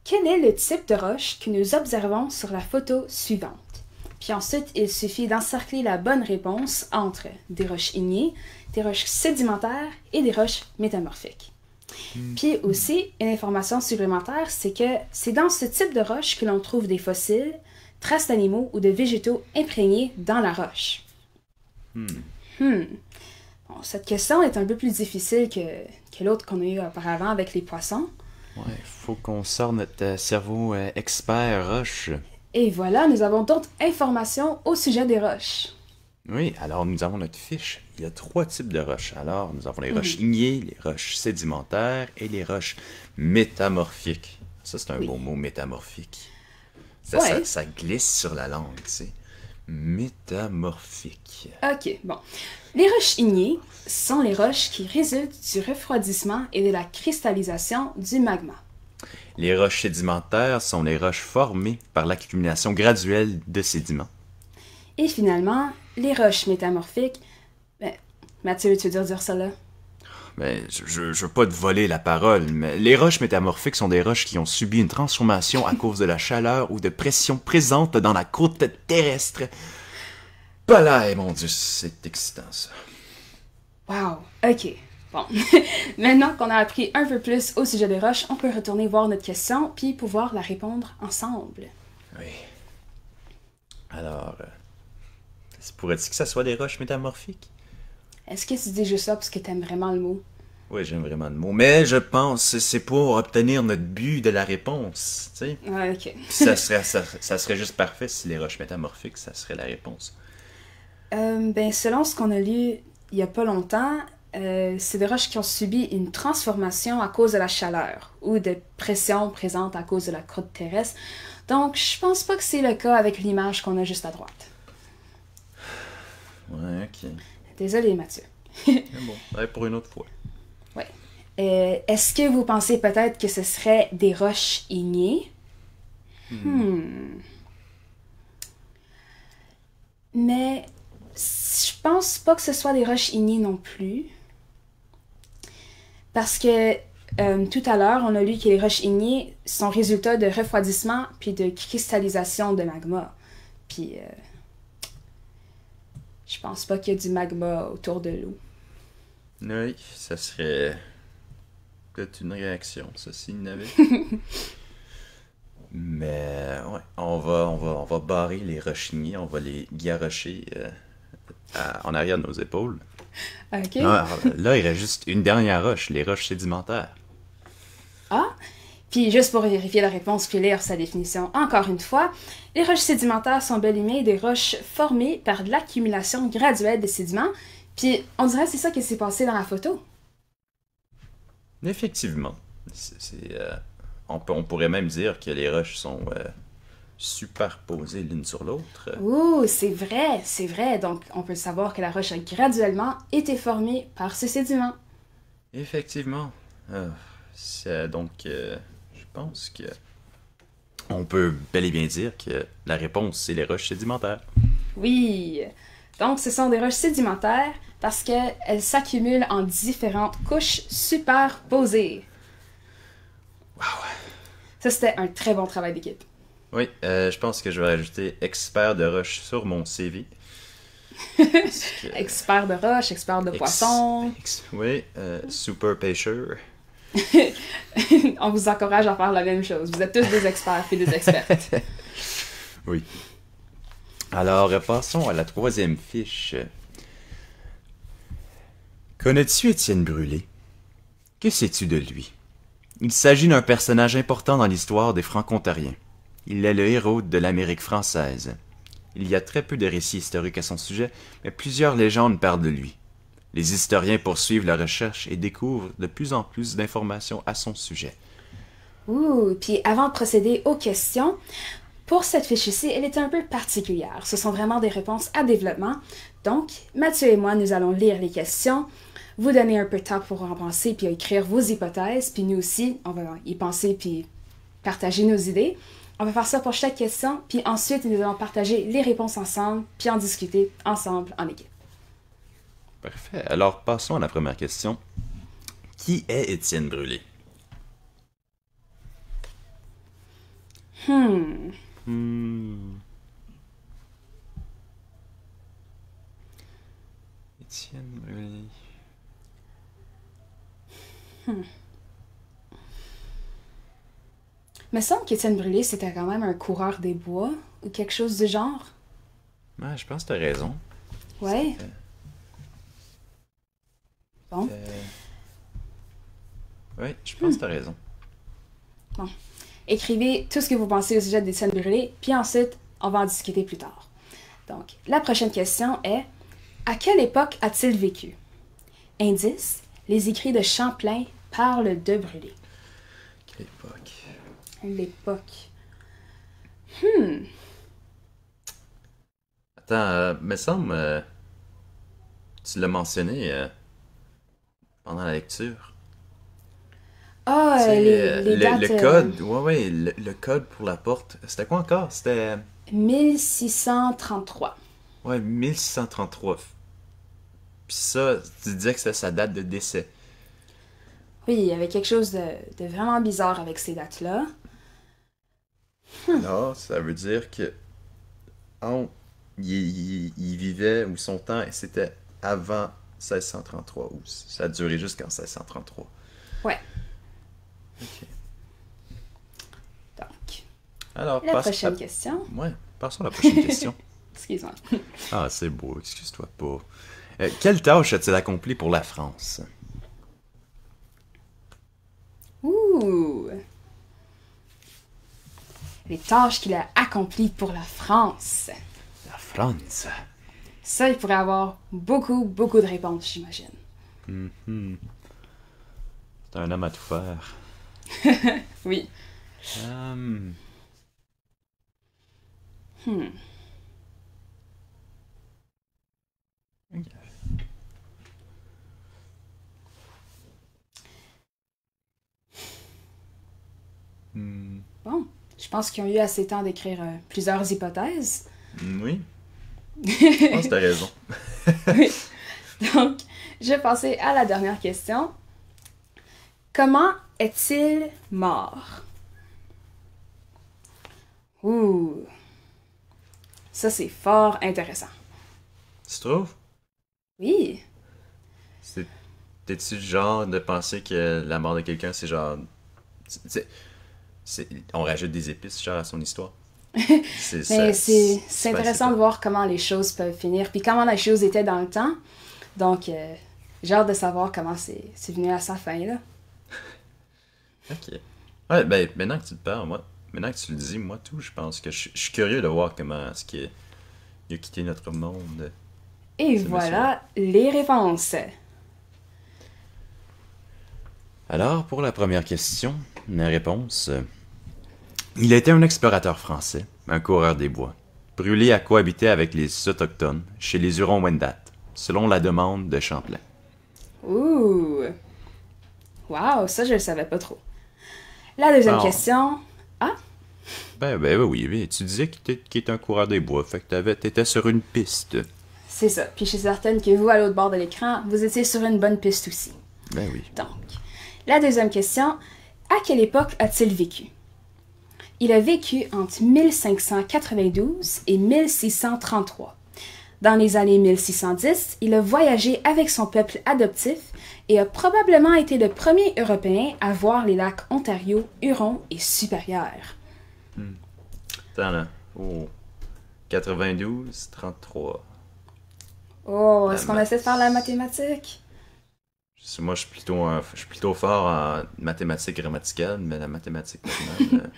Quel est le type de roche que nous observons sur la photo suivante? Puis ensuite, il suffit d'encercler la bonne réponse entre des roches ignées, des roches sédimentaires et des roches métamorphiques. Puis aussi, une information supplémentaire, c'est que c'est dans ce type de roche que l'on trouve des fossiles, traces d'animaux ou de végétaux imprégnés dans la roche. Bon, cette question est un peu plus difficile que l'autre qu'on a eu auparavant avec les poissons. Ouais, faut qu'on sorte notre cerveau expert roche. Et voilà, nous avons d'autres informations au sujet des roches. Oui, alors nous avons notre fiche. Il y a 3 types de roches. Alors, nous avons les roches ignées, les roches sédimentaires et les roches métamorphiques. Ça, c'est un Oui. beau mot, métamorphique. Ouais. Ça glisse sur la langue, tu sais. Métamorphique. Ok, bon. Les roches ignées sont les roches qui résultent du refroidissement et de la cristallisation du magma. Les roches sédimentaires sont les roches formées par l'accumulation graduelle de sédiments. Et finalement, les roches métamorphiques... Ben, Mathieu, tu veux dire ça là? Ben, je veux pas te voler la parole, mais les roches métamorphiques sont des roches qui ont subi une transformation à cause de la chaleur ou de pression présente dans la croûte terrestre. Pas là, mon Dieu, c'est excitant ça. Wow, ok. Bon, maintenant qu'on a appris un peu plus au sujet des roches, on peut retourner voir notre question puis pouvoir la répondre ensemble. Oui. Alors, pourrais-tu que ça soit des roches métamorphiques? Est-ce que tu dis juste ça parce que t'aimes vraiment le mot? Oui, j'aime vraiment le mot, mais je pense que c'est pour obtenir notre but de la réponse, tu sais. Ouais, ok. Puis ça serait juste parfait si les roches métamorphiques, ça serait la réponse. Ben, selon ce qu'on a lu il y a pas longtemps, c'est des roches qui ont subi une transformation à cause de la chaleur ou de pression présente à cause de la croûte terrestre. Donc, je pense pas que c'est le cas avec l'image qu'on a juste à droite. Ouais, ok. Désolé, Mathieu. Mais bon, ouais, pour une autre fois. Ouais. Est-ce que vous pensez peut-être que ce serait des roches ignées? Mais je pense pas que ce soit des roches ignées non plus. Parce que tout à l'heure, on a lu que les roches ignées sont résultat de refroidissement puis de cristallisation de magma. Puis je pense pas qu'il y a du magma autour de l'eau. Oui, ça serait peut-être une réaction, ça, s'il y en avait. Mais, ouais, on va barrer les roches ignées, on va les garrocher en arrière de nos épaules. Ok. Non, alors, là, il reste juste une dernière roche, les roches sédimentaires. Ah! Puis juste pour vérifier la réponse puis lire sa définition encore une fois, les roches sédimentaires sont bel et bien des roches formées par l'accumulation graduelle de sédiments. Puis on dirait que c'est ça qui s'est passé dans la photo. Effectivement, on pourrait même dire que les roches sont superposées l'une sur l'autre. Ouh, c'est vrai, c'est vrai. Donc on peut savoir que la roche a graduellement été formée par ce sédiment. Effectivement. Donc, je pense que on peut bel et bien dire que la réponse, c'est les roches sédimentaires. Oui. Donc ce sont des roches sédimentaires parce qu'elles s'accumulent en différentes couches superposées. Wow. Ça, c'était un très bon travail d'équipe. Oui, je pense que je vais rajouter expert de roches sur mon CV. Parce que- Expert de roche, expert de poisson. Oui, super pêcheur. On vous encourage à faire la même chose. Vous êtes tous des experts et des expertes. Oui. Alors, passons à la 3e fiche. Connais-tu Étienne Brûlé? Que sais-tu de lui? Il s'agit d'un personnage important dans l'histoire des Franco-Ontariens. Il est le héros de l'Amérique française. Il y a très peu de récits historiques à son sujet, mais plusieurs légendes parlent de lui. Les historiens poursuivent la recherche et découvrent de plus en plus d'informations à son sujet. Ouh, puis avant de procéder aux questions, pour cette fiche-ci, elle est un peu particulière. Ce sont vraiment des réponses à développement. Donc, Mathieu et moi, nous allons lire les questions, vous donner un peu de temps pour en penser puis écrire vos hypothèses, puis nous aussi, on va y penser puis partager nos idées. On va faire ça pour chaque question, puis ensuite, nous allons partager les réponses ensemble, puis en discuter ensemble en équipe. Parfait. Alors, passons à la première question. Qui est Étienne Brûlé? Étienne Brûlé. Il me semble qu'Étienne Brûlé, c'était quand même un coureur des bois, ou quelque chose du genre. Ouais, je pense que t'as raison. Ouais. Bon. Oui, je pense que t'as raison. Écrivez tout ce que vous pensez au sujet d'Étienne Brûlé, puis ensuite, on va en discuter plus tard. Donc, la prochaine question est À quelle époque a-t-il vécu? Indice, les écrits de Champlain parlent de brûler. Quelle époque? L'époque. Attends, me semble, tu l'as mentionné pendant la lecture. Ah, les dates... le code, ouais, le code pour la porte. C'était quoi encore? C'était... 1633. Ouais, 1633. Puis ça, tu disais que c'était sa date de décès. Oui, il y avait quelque chose de vraiment bizarre avec ces dates-là. Alors, ça veut dire que il vivait, ou son temps, c'était avant 1633, ou ça a duré jusqu'en 1633. Ouais. Ok. Donc, Alors, la prochaine question. Ouais, passons à la prochaine question. Excuse-moi. Ah, c'est beau, excuse-toi pas. Quelle tâche a-t-il accompli pour la France? Ouh! Les tâches qu'il a accomplies pour la France. La France. Ça, il pourrait avoir beaucoup, beaucoup de réponses, j'imagine. C'est un homme à tout faire. Oui. Ok. Bon, je pense qu'ils ont eu assez de temps d'écrire plusieurs hypothèses. Oui. Je pense que t'as raison. Oui. Donc, je vais passer à la dernière question. Comment est-il mort? Ouh. Ça, c'est fort intéressant. Tu trouves? Oui. T'es-tu le genre de penser que la mort de quelqu'un, c'est genre... on rajoute des épices, genre, à son histoire? C'est intéressant de voir comment les choses peuvent finir, puis comment les choses étaient dans le temps. Donc, j'ai hâte de savoir comment c'est venu à sa fin, là. Ok. Ouais, ben, maintenant que tu te parles, maintenant que tu le dis, moi, tout, je pense que je suis curieux de voir comment est-ce qu'il a quitté notre monde. Et voilà les réponses. Alors, pour la première question, la réponse... il était un explorateur français, un coureur des bois, brûlé à cohabiter avec les Autochtones chez les Hurons-Wendat, selon la demande de Champlain. Ouh! Wow, ça je le savais pas trop. La deuxième question... Ah? Ben oui, tu disais qu'il était un coureur des bois, fait que t'étais sur une piste. C'est ça, puis je suis certaine que vous, à l'autre bord de l'écran, vous étiez sur une bonne piste aussi. Ben oui. Donc, la deuxième question, à quelle époque a-t-il vécu? Il a vécu entre 1592 et 1633. Dans les années 1610, il a voyagé avec son peuple adoptif et a probablement été le premier Européen à voir les lacs Ontario, Huron et Supérieur. Attends là. Oh. 92, 33. Oh, est-ce qu'on essaie de faire la mathématique? Moi, je suis plutôt fort en mathématiques grammaticales, mais la mathématique normale...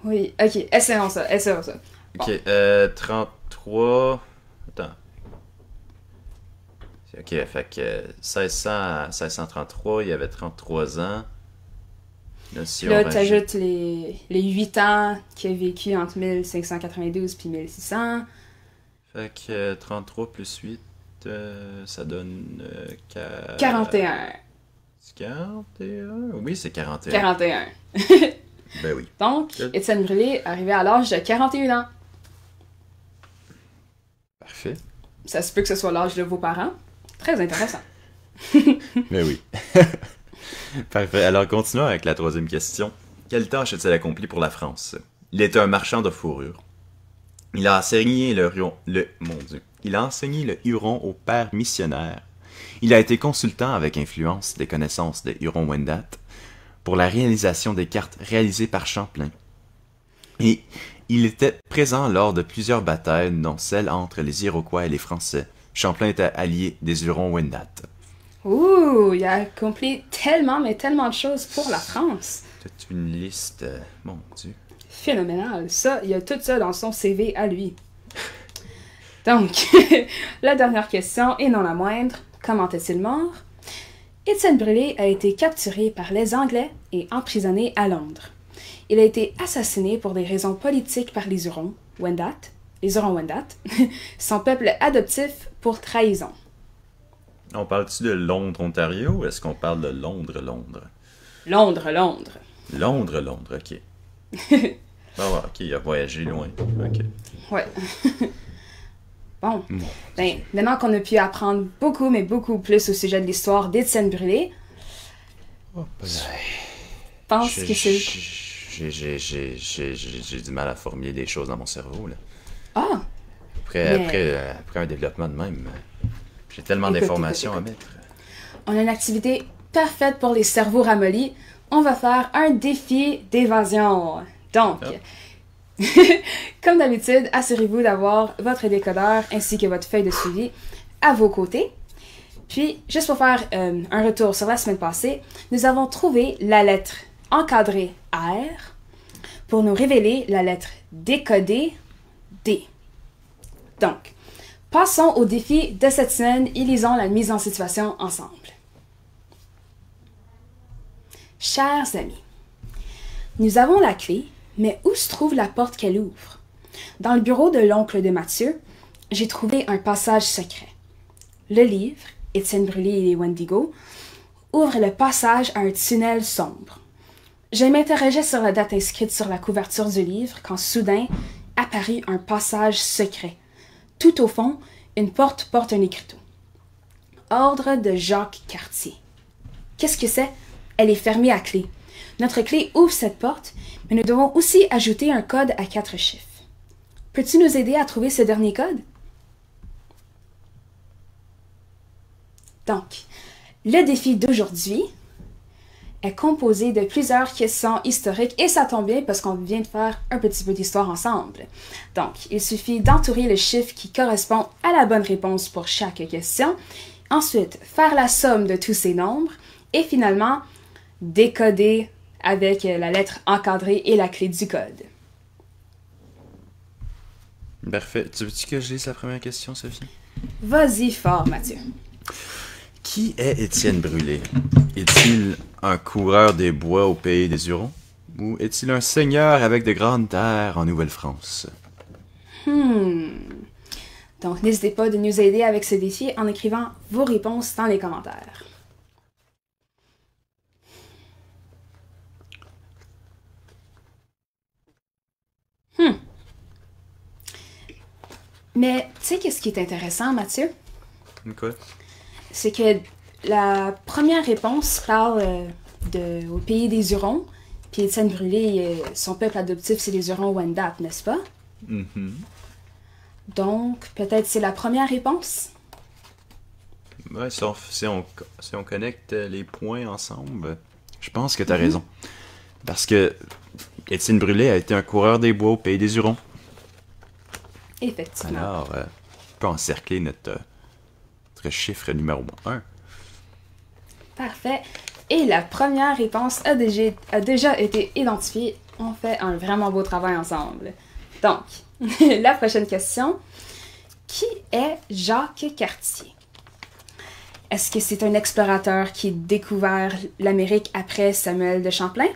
Oui, ok, essayons ça. Bon. Ok, 33... Attends. Ok, fait que 1633, il y avait 33 ans. Là, t'ajoutes les 8 ans qu'il a vécu entre 1592 puis 1600. Fait que 33 plus 8, ça donne... 41. 41? Oui, c'est 41. 41. Ben oui. Donc, Étienne Brûlé arrivé à l'âge de 41 ans. Parfait. Ça se peut que ce soit l'âge de vos parents. Très intéressant. Ben oui. Parfait. Alors, continuons avec la troisième question. Quelle tâche a-t-il accompli pour la France? Il était un marchand de fourrure. Il a enseigné Il a enseigné le Huron aux pères missionnaires. Il a été consultant avec influence des connaissances des Hurons-Wendat pour la réalisation des cartes réalisées par Champlain. Et il était présent lors de plusieurs batailles, dont celle entre les Iroquois et les Français. Champlain était allié des Hurons-Wendat. Ouh, il a accompli tellement, mais tellement de choses pour la France. Toute une liste, mon Dieu. Phénoménal. Ça, il y a tout ça dans son CV à lui. Donc, la dernière question, et non la moindre, comment est-il mort? Étienne Brûlé a été capturé par les Anglais et emprisonné à Londres. Il a été assassiné pour des raisons politiques par les Hurons-Wendat, son peuple adoptif pour trahison. On parle-tu de Londres, Ontario, ou est-ce qu'on parle de Londres, Londres? Londres, Londres. Londres, Londres, ok. Ah ouais, ok, il a voyagé loin. Ok. Ouais. Bon. Ben, maintenant qu'on a pu apprendre beaucoup, mais beaucoup plus au sujet de l'histoire d'Étienne Brûlé, je pense que c'est... J'ai du mal à formuler des choses dans mon cerveau, là. Ah! Après un développement de même, j'ai tellement d'informations à mettre. On a une activité parfaite pour les cerveaux ramollis. On va faire un défi d'évasion. Donc, comme d'habitude, assurez-vous d'avoir votre décodeur ainsi que votre feuille de suivi à vos côtés. Puis, juste pour faire un retour sur la semaine passée, nous avons trouvé la lettre encadrée R pour nous révéler la lettre décodée D. Donc, passons au défi de cette semaine et lisons la mise en situation ensemble. Chers amis, nous avons la clé, mais où se trouve la porte qu'elle ouvre? Dans le bureau de l'oncle de Mathieu, j'ai trouvé un passage secret. Le livre, Étienne Brûlé et les Wendigo, ouvre le passage à un tunnel sombre. Je m'interrogeais sur la date inscrite sur la couverture du livre quand soudain apparut un passage secret. Tout au fond, une porte porte un écriteau. Ordre de Jacques Cartier. Qu'est-ce que c'est? Elle est fermée à clé. Notre clé ouvre cette porte, mais nous devons aussi ajouter un code à 4 chiffres. Peux-tu nous aider à trouver ce dernier code? Donc, le défi d'aujourd'hui est composé de plusieurs questions historiques et ça tombe bien parce qu'on vient de faire un petit peu d'histoire ensemble. Donc, il suffit d'entourer le chiffre qui correspond à la bonne réponse pour chaque question, ensuite faire la somme de tous ces nombres et finalement décoder avec la lettre encadrée et la clé du code. Parfait. Tu veux-tu que je lise la première question, Sophie? Vas-y fort, Mathieu. Qui est Étienne Brûlé? Est-il un coureur des bois au pays des Hurons? Ou est-il un seigneur avec de grandes terres en Nouvelle-France? Donc, n'hésitez pas de nous aider avec ce défi en écrivant vos réponses dans les commentaires. Mais, tu sais qu'est-ce qui est intéressant, Mathieu? Quoi? C'est que la première réponse parle au pays des Hurons, puis Étienne Brûlé, son peuple adoptif, c'est les Hurons-Wendat, n'est-ce pas? Donc, peut-être c'est la première réponse? Ouais, si on connecte les points ensemble, je pense que t'as raison. Parce que Étienne Brûlé a été un coureur des bois au pays des Hurons. Effectivement. Alors, on peut encercler notre chiffre numéro 1. Parfait. Et la première réponse a déjà été identifiée. On fait un vraiment beau travail ensemble. Donc, la prochaine question. Qui est Jacques Cartier? Est-ce que c'est un explorateur qui a découvert l'Amérique après Samuel de Champlain?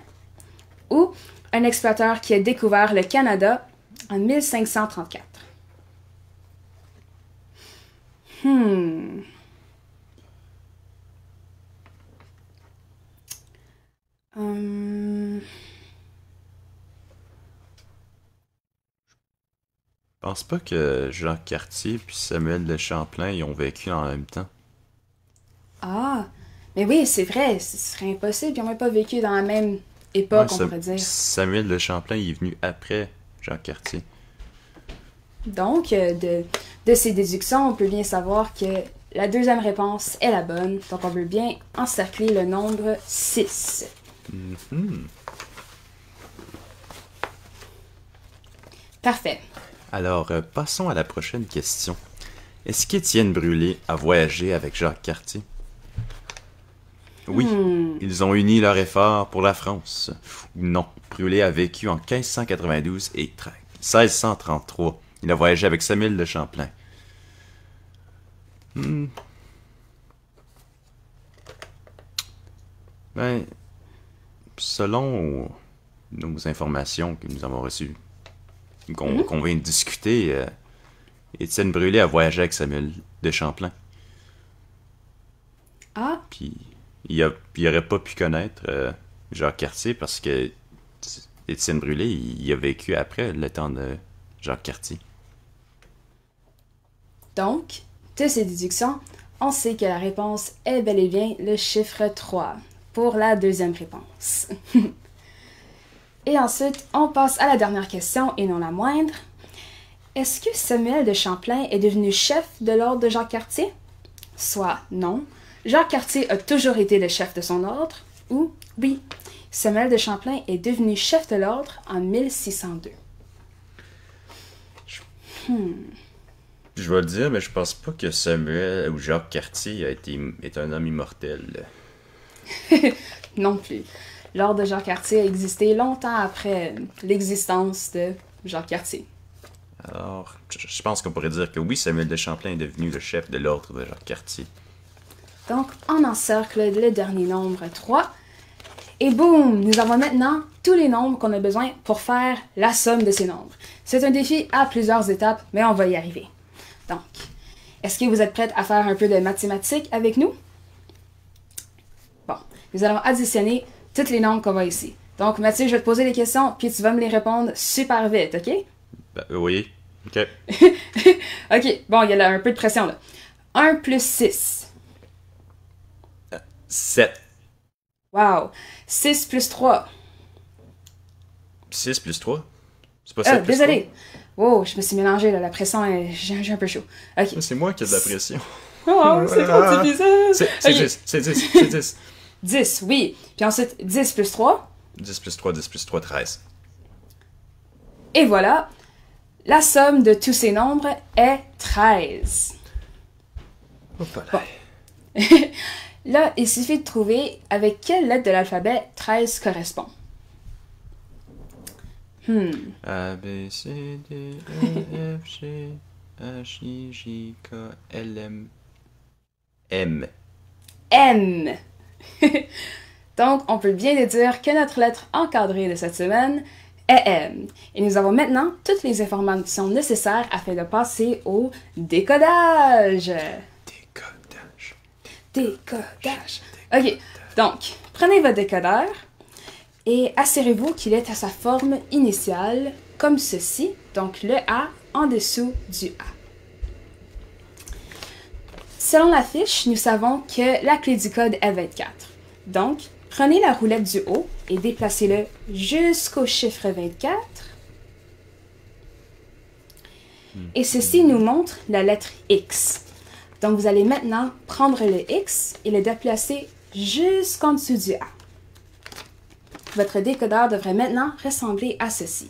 Ou un explorateur qui a découvert le Canada en 1534? Je pense pas que Jacques Cartier puis Samuel de Champlain ils ont vécu en même temps. Ah, mais oui, c'est vrai, ce serait impossible, ils n'ont même pas vécu dans la même époque, on pourrait dire. Samuel de Champlain il est venu après Jacques Cartier. Donc, de ces déductions, on peut bien savoir que la deuxième réponse est la bonne. Donc, on peut bien encercler le nombre 6. Parfait. Alors, passons à la prochaine question. Est-ce qu'Étienne Brûlé a voyagé avec Jacques Cartier? Oui, ils ont uni leurs efforts pour la France. Ou non, Brûlé a vécu en 1592 et 1633. Il a voyagé avec Samuel de Champlain. Hmm. Ben, selon nos informations que nous avons reçues, qu'on vient de discuter, Étienne Brûlé a voyagé avec Samuel de Champlain. Ah, Puis il aurait pas pu connaître Jacques Cartier parce que Étienne Brûlé, il a vécu après le temps de Jacques Cartier. donc, de ces déductions, on sait que la réponse est bel et bien le chiffre 3 pour la deuxième réponse. Et ensuite, on passe à la dernière question et non la moindre. Est-ce que Samuel de Champlain est devenu chef de l'ordre de Jacques Cartier? Soit non, Jacques Cartier a toujours été le chef de son ordre, ou oui, Samuel de Champlain est devenu chef de l'ordre en 1602. Je vais le dire, mais je pense pas que Samuel ou Jacques Cartier est un homme immortel. Non plus. L'ordre de Jacques Cartier a existé longtemps après l'existence de Jacques Cartier. Alors, je pense qu'on pourrait dire que oui, Samuel de Champlain est devenu le chef de l'ordre de Jacques Cartier. Donc, on encercle le dernier nombre 3. Et boum, nous avons maintenant tous les nombres qu'on a besoin pour faire la somme de ces nombres. C'est un défi à plusieurs étapes, mais on va y arriver. Donc, est-ce que vous êtes prêts à faire un peu de mathématiques avec nous? Bon, nous allons additionner tous les nombres qu'on voit ici. Donc, Mathieu, je vais te poser les questions, puis tu vas me les répondre super vite, OK? Ben, oui, ok. OK, bon, il y a là un peu de pression, là. 1 plus 6. 7. Wow. 6 plus 3. 6 plus 3? C'est pas 7 plus Désolé. Oh, je me suis mélangée, là. La pression, j'ai un peu chaud. OK. 3? C'est moi qui ai de la pression. Oh, c'est trop difficile. C'est Ok. 10, c'est 10, c'est 10. 10, oui. Puis ensuite, 10 plus 3. 10 plus 3, 10 plus 3, 13. Et voilà. La somme de tous ces nombres est 13. Bon. Là, il suffit de trouver avec quelle lettre de l'alphabet 13 correspond. A, B, C, D, E, F, G, H, I, J, K, L, M. M. M. Donc, on peut bien dire que notre lettre encadrée de cette semaine est M. Et nous avons maintenant toutes les informations nécessaires afin de passer au décodage. Décodage. Décodage. OK, donc, prenez votre décodeur et assurez-vous qu'il est à sa forme initiale, comme ceci. Donc, le A en dessous du A. Selon la fiche, nous savons que la clé du code est 24. Donc, prenez la roulette du haut et déplacez-le jusqu'au chiffre 24. Et ceci nous montre la lettre X. Donc, vous allez maintenant prendre le X et le déplacer jusqu'en dessous du A. Votre décodeur devrait maintenant ressembler à ceci.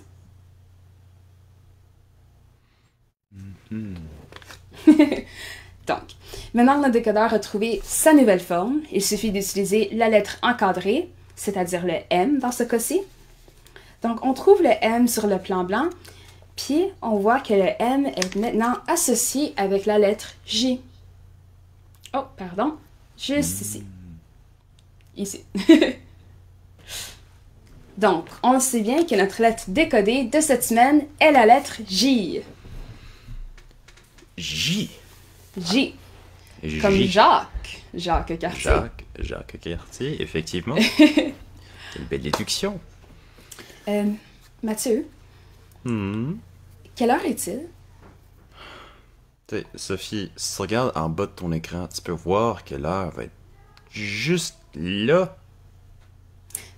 Donc, maintenant que notre décodeur a trouvé sa nouvelle forme, il suffit d'utiliser la lettre encadrée, c'est-à-dire le M dans ce cas-ci. Donc, on trouve le M sur le plan blanc, puis on voit que le M est maintenant associé avec la lettre J. Oh, pardon, juste ici. Ici. Donc, on sait bien que notre lettre décodée de cette semaine est la lettre J. J. J. J. Comme Jacques. Jacques Cartier. Jacques Cartier, effectivement. Quelle belle déduction. Mathieu, quelle heure est-il? Sophie, si tu regardes en bas de ton écran, tu peux voir que l'heure va être juste là.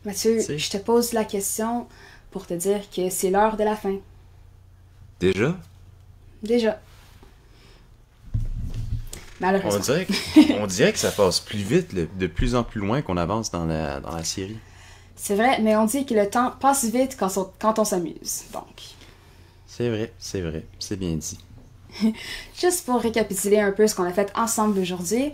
Mathieu, C'est- je te pose la question pour te dire que c'est l'heure de la fin. Déjà? Déjà. Malheureusement. On dirait que ça passe plus vite, de plus en plus loin qu'on avance dans la série. C'est vrai, mais on dit que le temps passe vite quand on s'amuse. Donc, C'est vrai, c'est bien dit. juste pour récapituler un peu ce qu'on a fait ensemble aujourd'hui,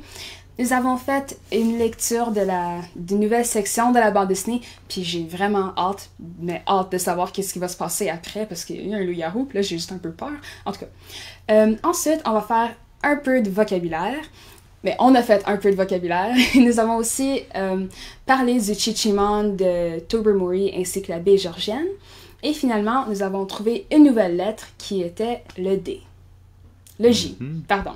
nous avons fait une lecture d'une nouvelle section de la bande dessinée, puis j'ai vraiment hâte de savoir qu'est-ce qui va se passer après, parce qu'il y a un loup-garou, puis là j'ai juste un peu peur. En tout cas. Ensuite, on va faire un peu de vocabulaire. Mais on a fait un peu de vocabulaire. Nous avons aussi parlé du Chichimon de Tobermory ainsi que la baie georgienne. Et finalement, nous avons trouvé une nouvelle lettre qui était le D. Le J, pardon.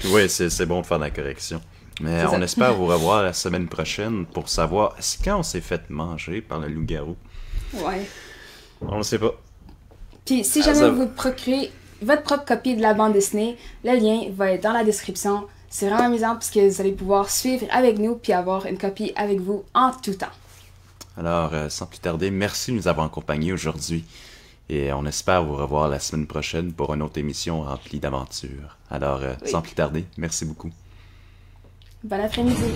Oui, c'est bon de faire la correction. Mais on espère vous revoir la semaine prochaine pour savoir quand on s'est fait manger par le loup-garou. Ouais. On ne sait pas. Puis si jamais vous procurez votre propre copie de la bande dessinée, le lien va être dans la description. C'est vraiment amusant parce que vous allez pouvoir suivre avec nous puis avoir une copie avec vous en tout temps. Alors, sans plus tarder, merci de nous avoir accompagnés aujourd'hui. Et on espère vous revoir la semaine prochaine pour une autre émission remplie d'aventures. Alors, sans plus tarder, merci beaucoup. Bon après-midi.